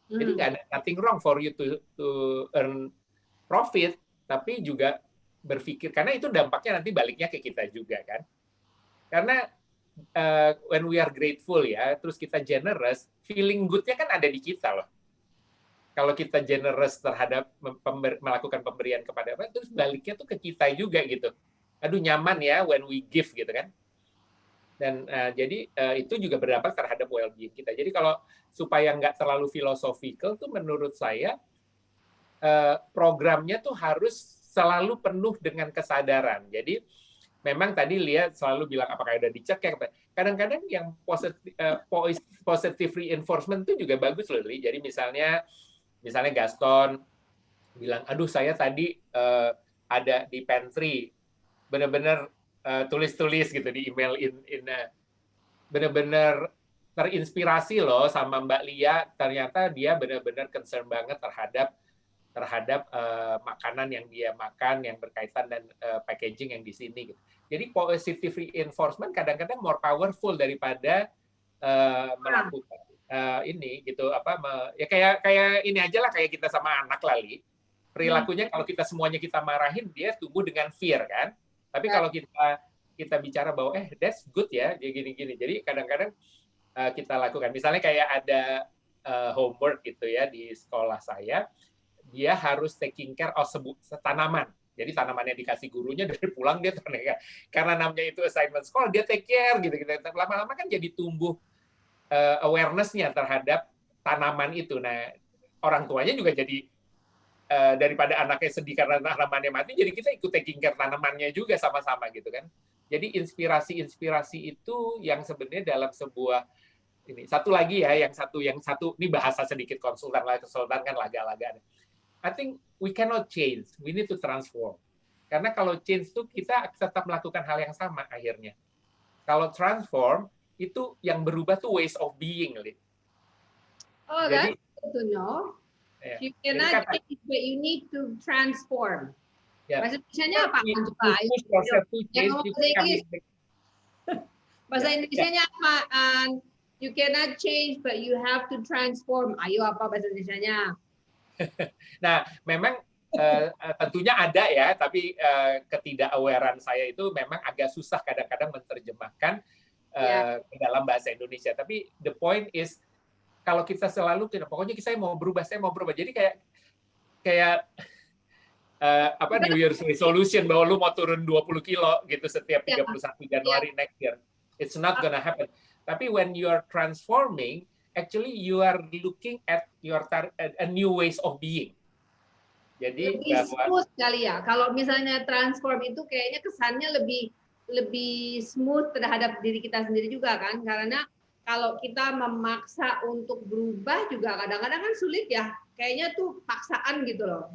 Jadi nggak ada nothing wrong for you to earn profit, tapi juga berpikir karena itu dampaknya nanti baliknya ke kita juga kan. Karena when we are grateful ya, terus kita generous, feeling good-nya kan ada di kita loh. Kalau kita generous terhadap melakukan pemberian kepada apa, terus baliknya tuh ke kita juga gitu. Aduh nyaman ya when we give gitu kan. Dan jadi itu juga berdampak terhadap well-being kita. Jadi kalau supaya nggak terlalu philosophical tuh menurut saya programnya tuh harus selalu penuh dengan kesadaran. Jadi memang tadi lihat selalu bilang apakah udah dicek ya. Kadang-kadang yang positive reinforcement itu juga bagus loh. Jadi misalnya Gaston bilang, aduh saya tadi ada di pantry, benar-benar tulis-tulis gitu di email, benar-benar terinspirasi loh sama Mbak Lia, ternyata dia benar-benar concern banget terhadap makanan yang dia makan, yang berkaitan dan packaging yang di sini. Gitu. Jadi positive reinforcement kadang-kadang more powerful daripada melakukan ini gitu ya kayak ini aja lah kayak kita sama anak lali perilakunya kalau kita semuanya kita marahin dia tumbuh dengan fear kan tapi kalau kita bicara bahwa that's good ya gini-gini jadi kadang-kadang kita lakukan misalnya kayak ada homework gitu ya di sekolah saya dia harus taking care of tanaman jadi tanamannya dikasih gurunya dari pulang dia karena namanya itu assignment sekolah dia take care gitu lama-lama kan jadi tumbuh awareness-nya terhadap tanaman itu. Nah, orang tuanya juga jadi daripada anaknya sedih karena tanamannya mati, jadi kita ikut taking care tanamannya juga sama-sama gitu kan. Jadi inspirasi itu yang sebenarnya dalam sebuah ini. Satu lagi ya, yang satu ini bahasa sedikit konsultan kan laga-laga. I think we cannot change, we need to transform. Karena kalau change itu kita tetap melakukan hal yang sama akhirnya. Kalau transform itu yang berubah tuh ways of being, Li. Oh, jadi, that's good to know. Yeah. You cannot change, but you need to transform. Yeah. Bahasa Indonesia-nya apa? Bahasa Indonesia-nya apa? You cannot change, but you have to transform. Ayo apa bahasa Indonesia-nya? Nah, memang tentunya ada ya, tapi ketidakawarean saya itu memang agak susah kadang-kadang menerjemahkan ke dalam bahasa Indonesia. Tapi the point is kalau kita selalu pokoknya saya mau berubah. Jadi kayak New Year's resolution bahwa lu mau turun 20 kilo gitu setiap 31 Januari next year. It's not gonna happen. Tapi when you are transforming, actually you are looking at a new ways of being. Jadi lebih smooth kali ya. Kalau misalnya transform itu kayaknya kesannya lebih smooth terhadap diri kita sendiri juga kan, karena kalau kita memaksa untuk berubah juga kadang-kadang kan sulit ya, kayaknya tuh paksaan gitu loh,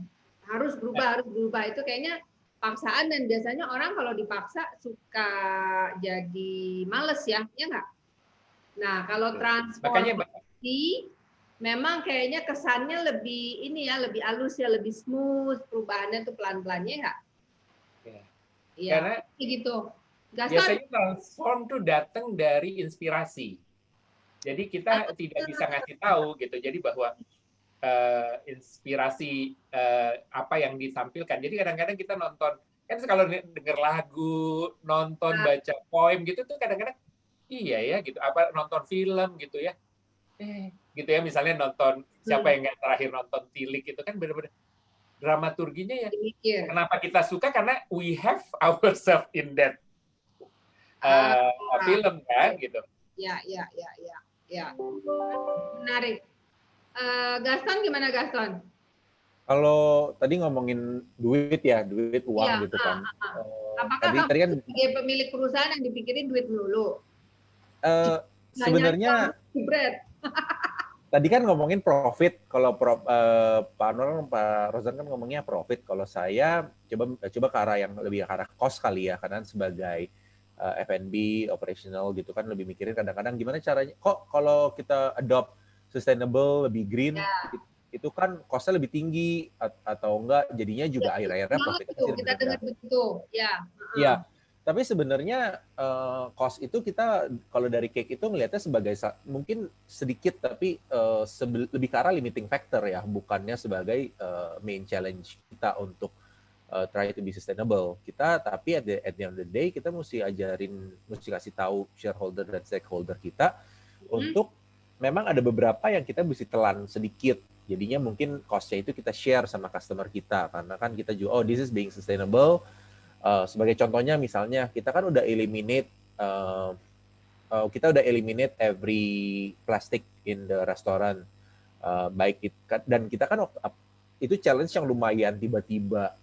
harus berubah itu kayaknya paksaan, dan biasanya orang kalau dipaksa suka jadi males ya nggak? Nah kalau Makanya transformasi memang kayaknya kesannya lebih ini ya, lebih halus ya, lebih smooth, perubahannya tuh pelan-pelannya nggak? Iya, karena gitu. biasanya transform tuh datang dari inspirasi. Jadi kita tidak bisa ngasih tahu gitu. Jadi bahwa inspirasi apa yang ditampilkan. Jadi kadang-kadang kita nonton, kan kalau denger lagu, nonton, baca poem gitu tuh kadang-kadang iya ya gitu. Apa nonton film gitu ya. Gitu ya, misalnya nonton, siapa yang nggak terakhir nonton Tilik itu kan benar-benar dramaturginya ya. Kenapa kita suka? Karena we have ourselves in that film kan gitu. Ya. Menarik. Gaston gimana Gaston? Kalau tadi ngomongin duit ya, duit uang gitu kan. Apakah tadi kan sebagai pemilik perusahaan yang dipikirin duit melulu? Sebenarnya tadi kan ngomongin profit. Kalau Pak Anwar, Pak Rozan kan ngomongnya profit. Kalau saya coba ke arah yang lebih ke arah cost kali ya, karena sebagai F&B operational gitu kan lebih mikirin kadang-kadang gimana caranya. Kok kalau kita adopt sustainable, lebih green, itu kan cost-nya lebih tinggi atau enggak, jadinya juga akhir-akhirnya profitnya sih kita dengar begitu ya. Iya, tapi sebenarnya cost itu kita kalau dari cake itu melihatnya sebagai mungkin sedikit, tapi lebih ke arah limiting factor ya, bukannya sebagai main challenge kita untuk try to be sustainable. Kita tapi at the end of the day kita mesti kasih tahu shareholder dan stakeholder kita untuk memang ada beberapa yang kita mesti telan sedikit. Jadinya mungkin cost-nya itu kita share sama customer kita, karena kan kita juga this is being sustainable. Sebagai contohnya misalnya kita kan udah eliminate every plastic in the restaurant, dan kita kan itu challenge yang lumayan tiba-tiba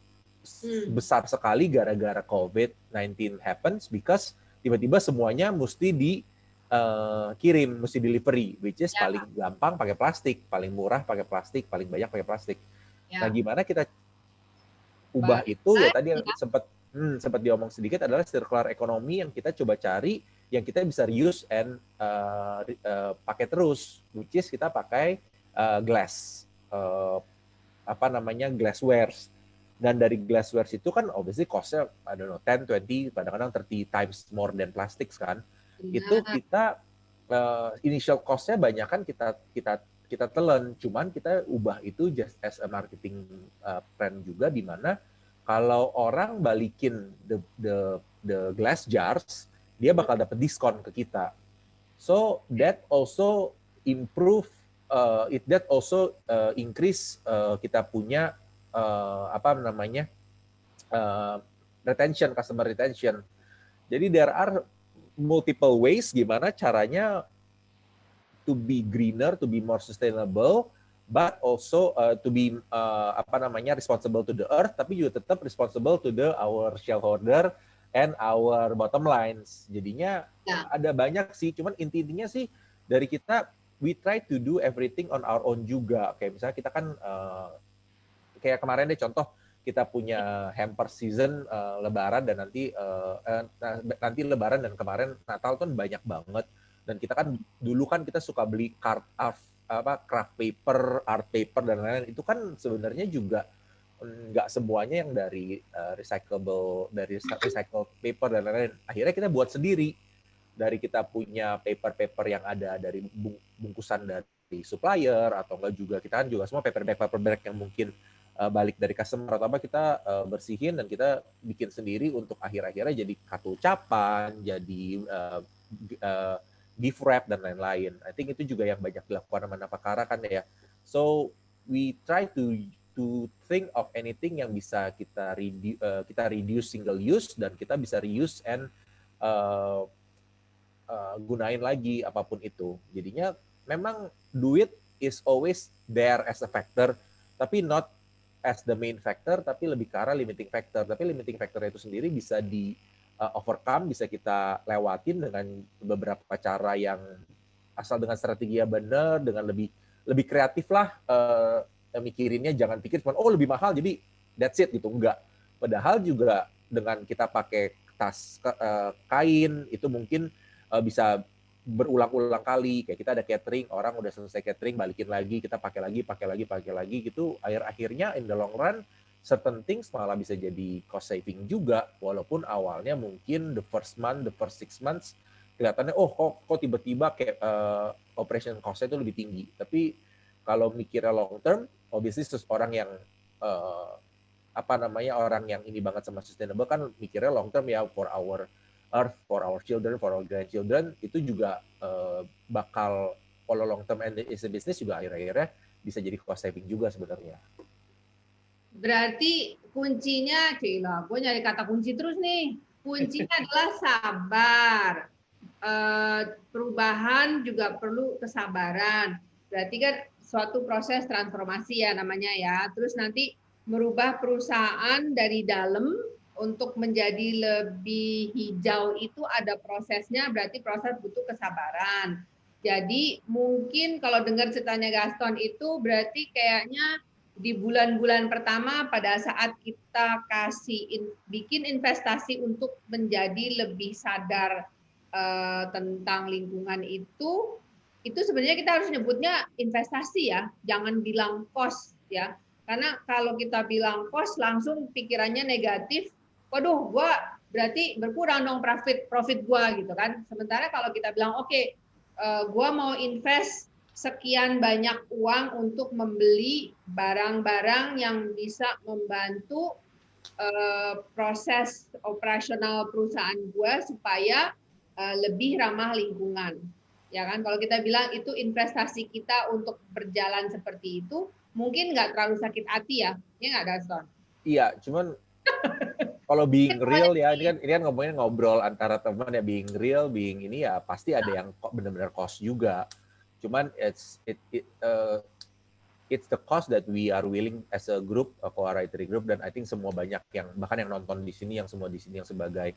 besar sekali gara-gara COVID-19 happens, because tiba-tiba semuanya mesti kirim, mesti delivery, which is paling gampang pakai plastik, paling murah pakai plastik, paling banyak pakai plastik. Nah, gimana kita ubah itu ya, tadi yang sempat diomong sedikit adalah circular economy yang kita coba cari, yang kita bisa reuse and pakai terus, which is kita pakai glasswares. Dan dari glasswares itu kan obviously cost-nya I don't know 10, 20, kadang-kadang 30 times more than plastics kan. Itu kita initial cost-nya banyak kan kita telan, cuman kita ubah itu just as a marketing plan juga, di mana kalau orang balikin the glass jars, dia bakal dapat diskon ke kita. So that also increase kita punya customer retention. Jadi there are multiple ways gimana caranya to be greener, to be more sustainable, but also to be responsible to the earth, tapi juga tetap responsible to our shareholder and our bottom lines. Jadinya ada banyak sih, cuman intinya sih dari kita we try to do everything on our own juga. Kayak misalnya kita kan kayak kemarin deh contoh, kita punya hamper season Lebaran, dan nanti Lebaran dan kemarin Natal kan banyak banget, dan kita kan dulu kan kita suka beli craft paper, art paper dan lain-lain, itu kan sebenarnya juga nggak semuanya yang dari recycled paper dan lain-lain. Akhirnya kita buat sendiri, dari kita punya paper yang ada dari bungkusan dari supplier, atau enggak juga kita kan juga semua paper bag yang mungkin balik dari customer atau apa, kita bersihin dan kita bikin sendiri untuk akhir-akhirnya jadi kartu ucapan, jadi gift wrap dan lain-lain. I think itu juga yang banyak dilakukan sama Napakara kan ya. So we try to think of anything yang bisa kita reduce single use, dan kita bisa reuse and gunain lagi apapun itu. Jadinya memang duit is always there as a factor, tapi not as the main factor, tapi lebih ke arah limiting factor. Tapi limiting factor itu sendiri bisa di overcome, bisa kita lewatin dengan beberapa cara yang asal dengan strategi yang benar, dengan lebih kreatif lah, mikirinnya. Jangan pikir cuma lebih mahal jadi that's it gitu, enggak. Padahal juga dengan kita pakai tas kain itu mungkin bisa berulang-ulang kali. Kayak kita ada catering, orang udah selesai catering, balikin lagi, kita pakai lagi gitu. Akhirnya in the long run certain things malah bisa jadi cost saving juga, walaupun awalnya mungkin the first 6 months kelihatannya kok tiba-tiba kayak operation cost-nya itu lebih tinggi. Tapi kalau mikirnya long term, obviously orang yang orang yang ini banget sama sustainable kan mikirnya long term ya, for our earth, for our children, for our grandchildren, itu juga bakal kalau long term and is a business juga akhir-akhirnya bisa jadi cost saving juga sebenarnya. Berarti kuncinya, Cila, gue nyari kata kunci terus nih. Kuncinya adalah sabar. Perubahan juga perlu kesabaran. Berarti kan suatu proses transformasi ya namanya ya. Terus nanti merubah perusahaan dari dalam untuk menjadi lebih hijau itu ada prosesnya, berarti proses butuh kesabaran. Jadi mungkin kalau dengar ceritanya Gaston itu berarti kayaknya di bulan-bulan pertama pada saat kita bikin investasi untuk menjadi lebih sadar tentang lingkungan itu sebenarnya kita harus nyebutnya investasi ya, jangan bilang cost ya. Karena kalau kita bilang cost langsung pikirannya negatif, waduh gua berarti berkurang dong profit gua gitu kan. Sementara kalau kita bilang oke, gua mau invest sekian banyak uang untuk membeli barang-barang yang bisa membantu proses operasional perusahaan gue supaya lebih ramah lingkungan. Ya kan, kalau kita bilang itu investasi kita untuk berjalan seperti itu, mungkin nggak terlalu sakit hati ya, nggak Gaston? Iya, cuman kalau being real ya, ini kan ngomongin ngobrol antara teman ya, being real, being ini ya pasti ada yang benar-benar cost juga. Cuman it's the cost that we are willing as a group, a co-writer group, dan I think semua banyak yang bahkan yang nonton di sini, yang semua di sini yang sebagai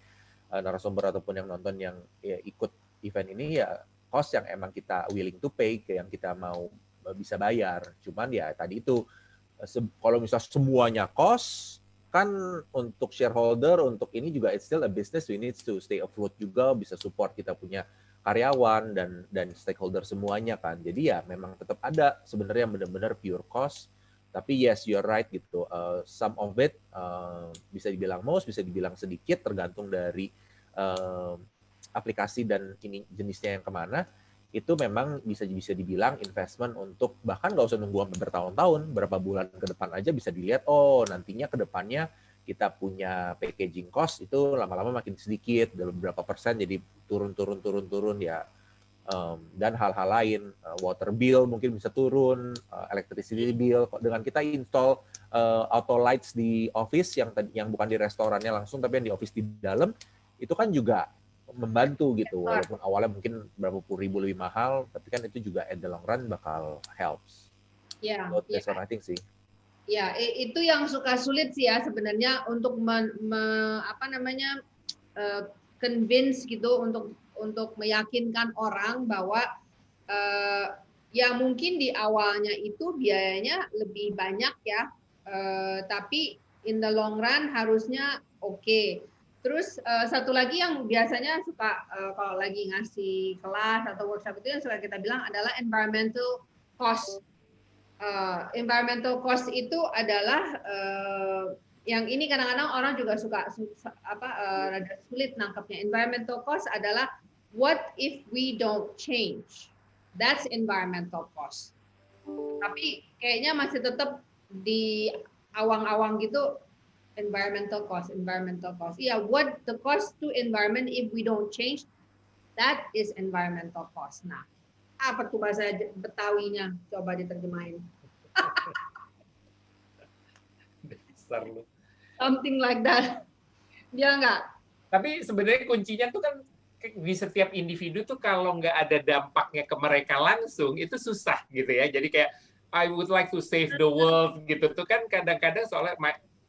narasumber ataupun yang nonton yang ya, ikut event ini ya cost yang emang kita willing to pay, yang kita mau bisa bayar. Cuman ya tadi itu kalau misalnya semuanya cost kan untuk shareholder, untuk ini juga it's still a business, we need to stay afloat juga, bisa support kita punya karyawan dan stakeholder semuanya kan. Jadi ya memang tetap ada sebenarnya yang benar-benar pure cost. Tapi yes, you're right gitu. Some of it bisa dibilang most, bisa dibilang sedikit, tergantung dari aplikasi dan ini jenisnya yang kemana. Itu memang bisa dibilang investment untuk bahkan nggak usah nunggu sampai bertahun-tahun, berapa bulan ke depan aja bisa dilihat. Nantinya ke depannya kita punya packaging cost itu lama-lama makin sedikit, dalam beberapa persen jadi turun ya, dan hal-hal lain, water bill mungkin bisa turun, electricity bill dengan kita install auto lights di office yang bukan di restorannya langsung tapi yang di office di dalam, itu kan juga membantu gitu, walaupun awalnya mungkin berapa puluh ribu lebih mahal, tapi kan itu juga at the long run bakal helps. That's what I think sih. Ya, itu yang suka sulit sih ya sebenarnya untuk convince gitu, untuk meyakinkan orang bahwa ya mungkin di awalnya itu biayanya lebih banyak ya, tapi in the long run harusnya oke. Terus satu lagi yang biasanya suka kalau lagi ngasih kelas atau workshop itu yang suka kita bilang adalah environmental cost. Environmental cost itu adalah yang ini kadang-kadang orang juga suka rada sulit nangkepnya. Environmental cost adalah what if we don't change? That's environmental cost. Tapi kayaknya masih tetap di awang-awang gitu, environmental cost. Yeah, what the cost to environment if we don't change? That is environmental cost. Nah, apa tuh bahasa Betawinya? Coba diterjemahin. Something like that. Dia enggak. Tapi sebenarnya kuncinya tuh kan di setiap individu tuh kalau nggak ada dampaknya ke mereka langsung itu susah gitu ya. Jadi kayak I would like to save the world gitu tuh kan kadang-kadang soalnya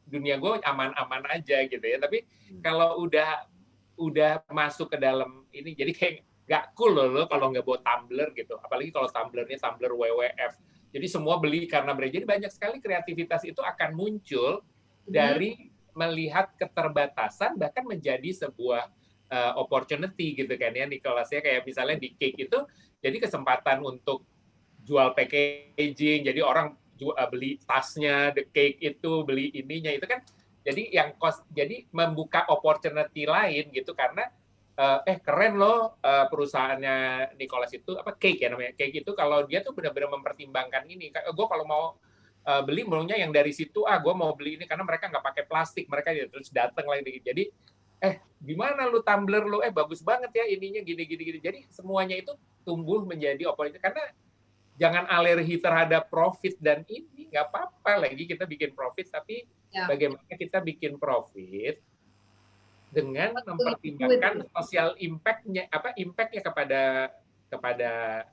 dunia gue aman-aman aja gitu ya. Tapi kalau udah masuk ke dalam ini jadi kayak nggak cool loh kalau nggak bawa tumbler gitu. Apalagi kalau tumblernya tumbler WWF. Jadi semua beli karena brand. Jadi banyak sekali kreativitas itu akan muncul dari melihat keterbatasan bahkan menjadi sebuah opportunity gitu kan ya Nicholas ya, kayak misalnya di cake itu jadi kesempatan untuk jual packaging, jadi orang beli tasnya the cake itu, beli ininya itu kan jadi yang jadi membuka opportunity lain gitu karena keren loh perusahaannya Nicholas itu apa cake ya namanya, cake itu kalau dia tuh benar-benar mempertimbangkan ini, gue kalau mau beli maunya yang dari situ, gue mau beli ini karena mereka nggak pakai plastik, mereka terus datang lagi, jadi gimana lu tumbler lu, bagus banget ya ininya gini, jadi semuanya itu tumbuh menjadi opportunity karena jangan alergi terhadap profit dan ini nggak apa-apa lagi kita bikin profit, tapi bagaimana kita bikin profit dengan mempertimbangkan sosial impact-nya kepada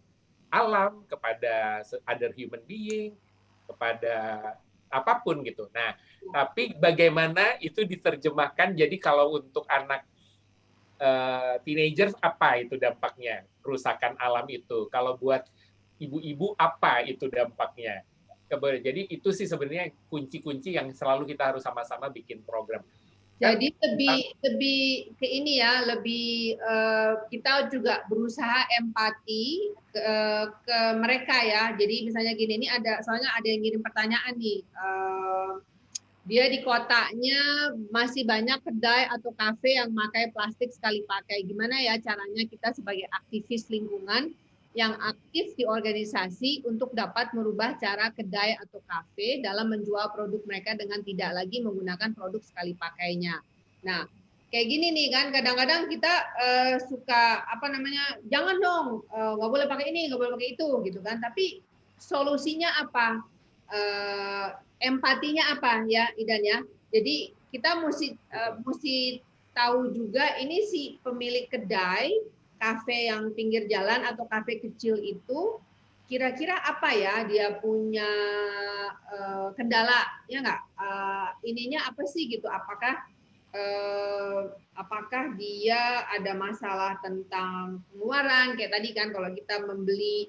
alam, kepada other human being, kepada apapun gitu. Nah, tapi bagaimana itu diterjemahkan jadi kalau untuk anak teenagers apa itu dampaknya kerusakan alam itu, kalau buat ibu-ibu apa itu dampaknya. Jadi itu sih sebenarnya kunci-kunci yang selalu kita harus sama-sama bikin program. Jadi lebih ke ini ya, lebih kita juga berusaha empati ke mereka ya. Jadi misalnya gini, ini soalnya ada yang ngirim pertanyaan nih. Dia di kotanya masih banyak kedai atau kafe yang pakai plastik sekali pakai. Gimana ya caranya kita sebagai aktivis lingkungan yang aktif di organisasi untuk dapat merubah cara kedai atau kafe dalam menjual produk mereka dengan tidak lagi menggunakan produk sekali pakainya. Nah, kayak gini nih kan, kadang-kadang kita suka jangan dong, nggak boleh pakai ini, nggak boleh pakai itu, gitu kan. Tapi solusinya apa? Empatinya apa ya, Idan ya? Jadi kita mesti tahu juga ini si pemilik kedai kafe yang pinggir jalan atau kafe kecil itu kira-kira apa ya dia punya kendala ya nggak, ininya apa sih gitu, apakah dia ada masalah tentang pengeluaran kayak tadi kan, kalau kita membeli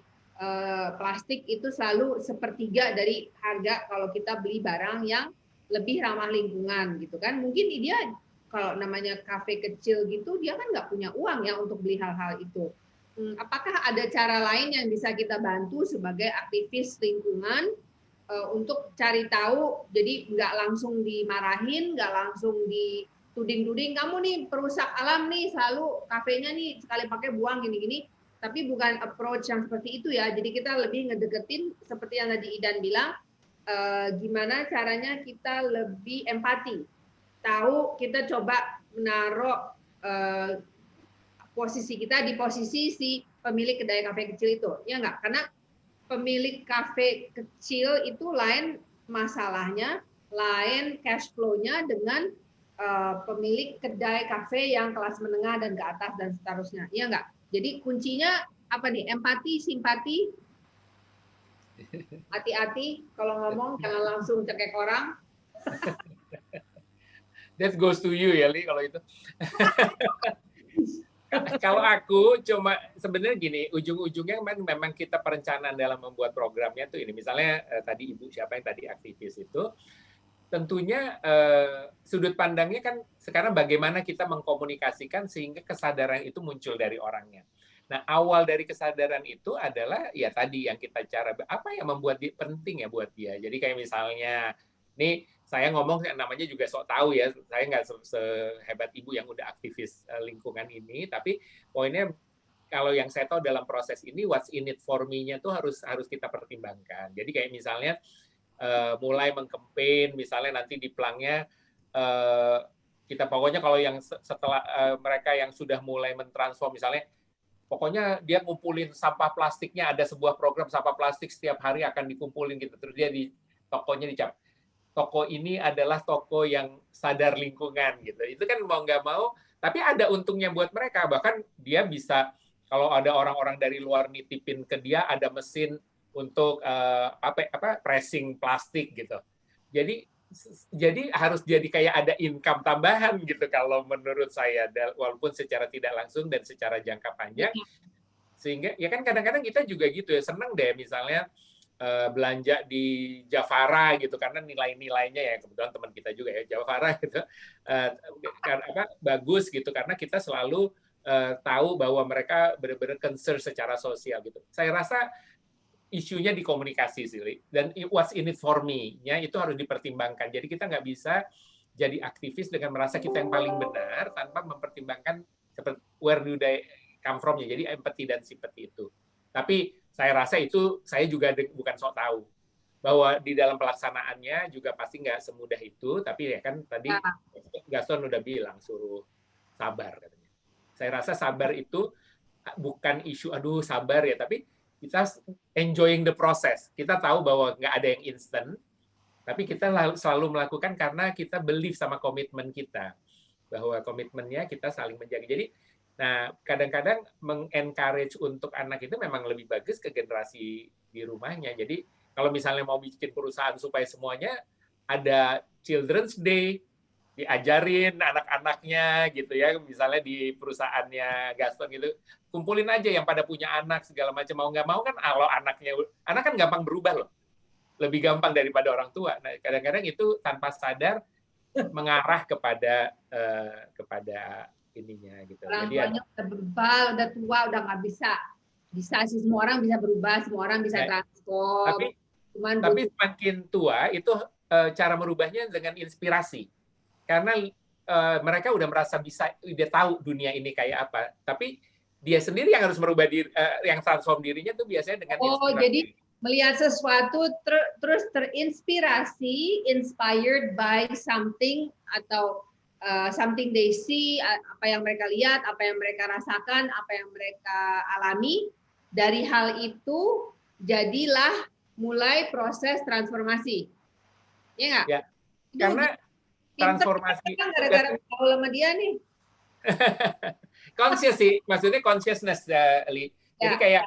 plastik itu selalu sepertiga dari harga kalau kita beli barang yang lebih ramah lingkungan gitu kan. Mungkin dia kalau namanya kafe kecil gitu, dia kan nggak punya uang ya untuk beli hal-hal itu. Apakah ada cara lain yang bisa kita bantu sebagai aktivis lingkungan untuk cari tahu, jadi nggak langsung dimarahin, nggak langsung dituding-tuding, kamu nih perusak alam nih, selalu kafenya nih sekali pakai buang gini-gini, tapi bukan approach yang seperti itu ya. Jadi kita lebih ngedeketin seperti yang tadi Idan bilang, gimana caranya kita lebih empati. Tahu kita coba menaruh posisi kita di posisi si pemilik kedai kafe kecil itu, ya nggak? Karena pemilik kafe kecil itu lain masalahnya, lain cash flow-nya dengan pemilik kedai kafe yang kelas menengah dan ke atas dan seterusnya, ya nggak? Jadi kuncinya apa nih? Empati, simpati, hati-hati kalau ngomong jangan langsung cekek orang. That goes to you ya, Li, kalau itu. Kalau aku cuma sebenarnya gini, ujung-ujungnya memang kita perencanaan dalam membuat programnya tuh ini. Misalnya tadi Ibu siapa yang tadi aktivis itu, tentunya sudut pandangnya kan sekarang bagaimana kita mengkomunikasikan sehingga kesadaran itu muncul dari orangnya. Nah, awal dari kesadaran itu adalah ya tadi yang kita cara apa yang membuat dia penting ya buat dia. Jadi kayak misalnya nih saya ngomong namanya juga sok tahu ya, saya nggak sehebat Ibu yang udah aktivis lingkungan ini, tapi poinnya kalau yang saya tahu dalam proses ini what's in it for me-nya tuh harus kita pertimbangkan. Jadi kayak misalnya mulai mengkampen, misalnya nanti di pelangnya kita pokoknya kalau yang setelah mereka yang sudah mulai mentransform misalnya pokoknya dia ngumpulin sampah plastiknya, ada sebuah program sampah plastik setiap hari akan dikumpulin gitu, terus dia di tokonya dicap toko ini adalah toko yang sadar lingkungan gitu. Itu kan mau nggak mau, tapi ada untungnya buat mereka. Bahkan dia bisa kalau ada orang-orang dari luar nitipin ke dia ada mesin untuk pressing plastik gitu. Jadi harus jadi kayak ada income tambahan gitu kalau menurut saya, walaupun secara tidak langsung dan secara jangka panjang. Sehingga ya kan kadang-kadang kita juga gitu ya, senang deh misalnya belanja di Javara gitu karena nilai-nilainya ya kebetulan teman kita juga ya Javara gitu bagus gitu karena kita selalu tahu bahwa mereka benar-benar concern secara sosial gitu. Saya rasa isunya di komunikasi sih, dan what's in it for me-nya itu harus dipertimbangkan. Jadi kita nggak bisa jadi aktivis dengan merasa kita yang paling benar tanpa mempertimbangkan where do they come from-nya. Jadi empati dan simpati itu. Tapi saya rasa itu saya juga bukan sok tahu bahwa di dalam pelaksanaannya juga pasti nggak semudah itu. Tapi ya kan tadi Gaston udah bilang suruh sabar katanya. Saya rasa sabar itu bukan isu aduh sabar ya, tapi kita enjoying the process. Kita tahu bahwa nggak ada yang instan, tapi kita selalu melakukan karena kita believe sama komitmen kita bahwa komitmennya kita saling menjaga. Jadi nah, kadang-kadang mengencourage untuk anak itu memang lebih bagus ke generasi di rumahnya. Jadi kalau misalnya mau bikin perusahaan supaya semuanya ada Children's Day, diajarin anak-anaknya gitu ya, misalnya di perusahaannya Gaston gitu, kumpulin aja yang pada punya anak segala macam, mau nggak mau kan kalau anak kan gampang berubah loh, lebih gampang daripada orang tua. Nah kadang-kadang itu tanpa sadar mengarah kepada ininya gitu. Orang Jadi tuanya udah berubah, udah tua, udah nggak bisa sih, semua orang bisa berubah, semua orang bisa transform. Tapi semakin tua itu cara merubahnya dengan inspirasi, karena mereka udah merasa bisa, udah tahu dunia ini kayak apa. Tapi dia sendiri yang harus merubah diri, yang transform dirinya tuh biasanya dengan inspirasi. Jadi melihat sesuatu terus terinspirasi, inspired by something atau something they see, apa yang mereka lihat, apa yang mereka rasakan, apa yang mereka alami. Dari hal itu jadilah mulai proses transformasi. Ya nggak? Ya, karena transformasi kan gara-gara gaul sama dia nih. Conscious sih, maksudnya consciousness, Li. Jadi kayak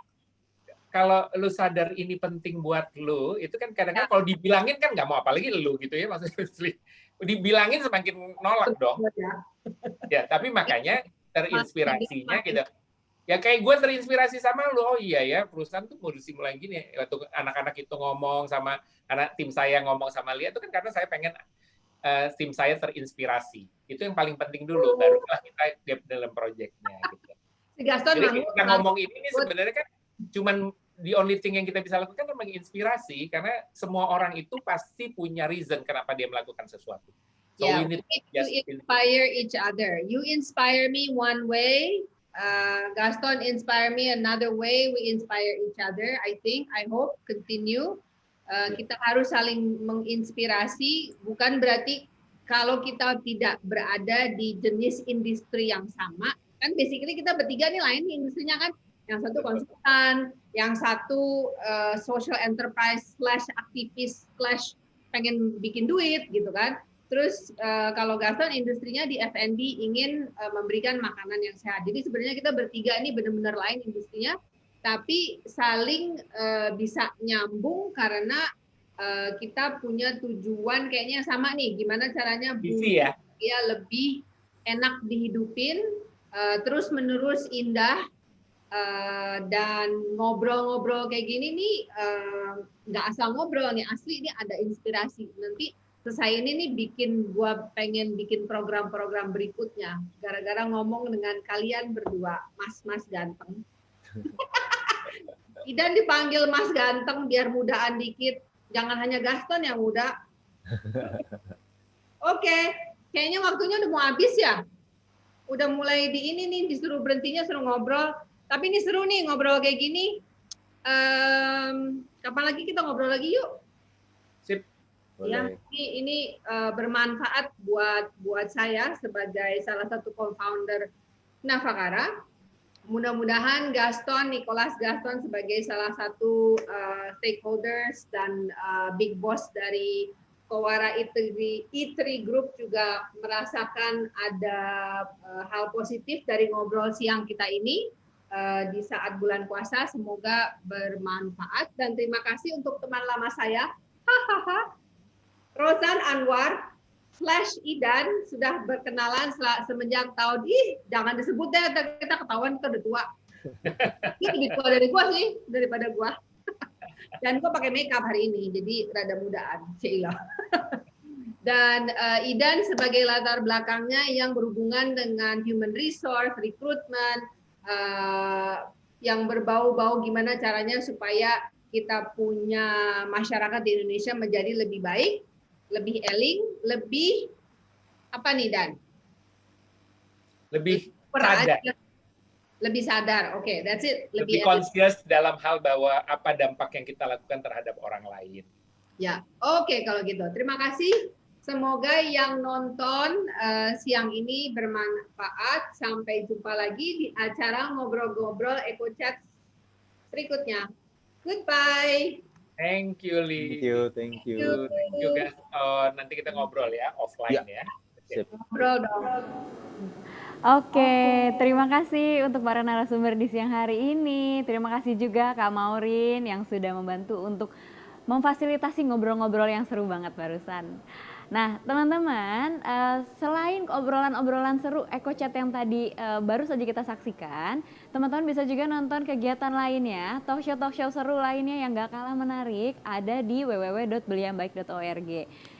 kalau lu sadar ini penting buat lu, itu kan kadang-kadang kalau dibilangin kan nggak mau, apalagi lu gitu ya, maksudnya dibilangin semakin nolak dong. Ya, tapi makanya terinspirasinya gitu. Ya kayak gue terinspirasi sama lu, oh iya ya perusahaan tuh modus mulai gini. Waktu anak-anak itu ngomong sama anak tim saya ngomong sama Lia itu kan karena saya pengen tim saya terinspirasi. Itu yang paling penting dulu, barulah kita gap dalam proyeknya. Gitu. Jadi kita ngomong ini sebenarnya kan cuman the only thing yang kita bisa lakukan adalah menginspirasi, karena semua orang itu pasti punya reason kenapa dia melakukan sesuatu. So we need to inspire each other. You inspire me one way. Gaston inspire me another way. We inspire each other. I hope continue. Kita harus saling menginspirasi. Bukan berarti kalau kita tidak berada di jenis industri yang sama. Kan basically kita bertiga nih lain industrinya kan. Yang satu konsultan, yang satu social enterprise / aktivis / pengen bikin duit gitu kan. Terus kalau Gaston industrinya di F&B ingin memberikan makanan yang sehat. Jadi sebenarnya kita bertiga ini benar-benar lain industrinya, tapi saling bisa nyambung karena kita punya tujuan kayaknya sama nih. Gimana caranya bumi ya lebih enak dihidupin, terus menerus indah, dan ngobrol-ngobrol kayak gini nih nggak asal ngobrol nih, asli ini ada inspirasi. Nanti selesai ini nih gua pengen bikin program-program berikutnya gara-gara ngomong dengan kalian berdua, mas ganteng. Idan dipanggil mas ganteng biar mudaan dikit, jangan hanya Gaston yang muda. Oke, kayaknya waktunya udah mau habis ya. Udah mulai di ini nih, disuruh berhentinya, suruh ngobrol. Tapi ini seru nih ngobrol kayak gini. Kapan lagi kita ngobrol lagi yuk? Sip. Ya, ini bermanfaat buat saya sebagai salah satu co-founder Navakara. Mudah-mudahan Nicholas Gaston sebagai salah satu stakeholders dan big boss dari Kowara E3 Group juga merasakan ada hal positif dari ngobrol siang kita ini di saat bulan puasa. Semoga bermanfaat, dan terima kasih untuk teman lama saya. Rozan Anwar / Idan sudah berkenalan semenjak tahun, jangan disebut deh, kita ketahuan kita udah tua. Ini lebih tua dari gua sih, daripada gua. Dan kok pakai makeup hari ini, jadi rada mudaan, Sheila. Dan Idan sebagai latar belakangnya yang berhubungan dengan human resource, recruitment, yang berbau-bau gimana caranya supaya kita punya masyarakat di Indonesia menjadi lebih baik, lebih eling, lebih apa nih Dan? Lebih sadar. Lebih sadar, oke, that's it. Lebih conscious dalam hal bahwa apa dampak yang kita lakukan terhadap orang lain. Ya, oke kalau gitu. Terima kasih. Semoga yang nonton siang ini bermanfaat. Sampai jumpa lagi di acara ngobrol-ngobrol EcoChat berikutnya. Goodbye. Thank you, Lee. Thank you. Thank you guys. Nanti kita ngobrol ya, offline ya. Sip. Ngobrol dong. Oke, terima kasih untuk para narasumber di siang hari ini. Terima kasih juga Kak Maureen yang sudah membantu untuk memfasilitasi ngobrol-ngobrol yang seru banget barusan. Nah, teman-teman, selain obrolan-obrolan seru EcoChat yang tadi baru saja kita saksikan, teman-teman bisa juga nonton kegiatan lainnya, talk show seru lainnya yang gak kalah menarik, ada di www.beliambaik.org.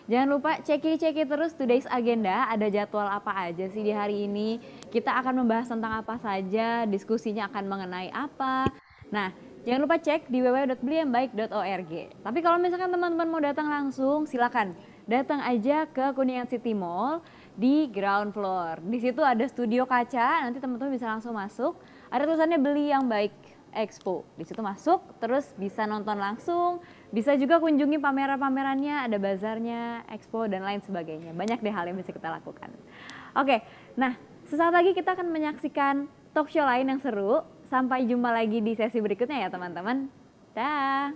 Jangan lupa ceki terus today's agenda, ada jadwal apa aja sih di hari ini, kita akan membahas tentang apa saja, diskusinya akan mengenai apa. Nah, jangan lupa cek di www.beliambaik.org. Tapi kalau misalkan teman-teman mau datang langsung, silakan datang aja ke Kuningan City Mall di ground floor. Di situ ada studio kaca, nanti teman-teman bisa langsung masuk. Ada tulisannya Beli Yang Baik Expo. Di situ masuk, terus bisa nonton langsung, bisa juga kunjungi pameran-pamerannya, ada bazarnya, expo dan lain sebagainya. Banyak deh hal yang bisa kita lakukan. Oke, nah sesaat lagi kita akan menyaksikan talk show lain yang seru. Sampai jumpa lagi di sesi berikutnya ya teman-teman. Dah.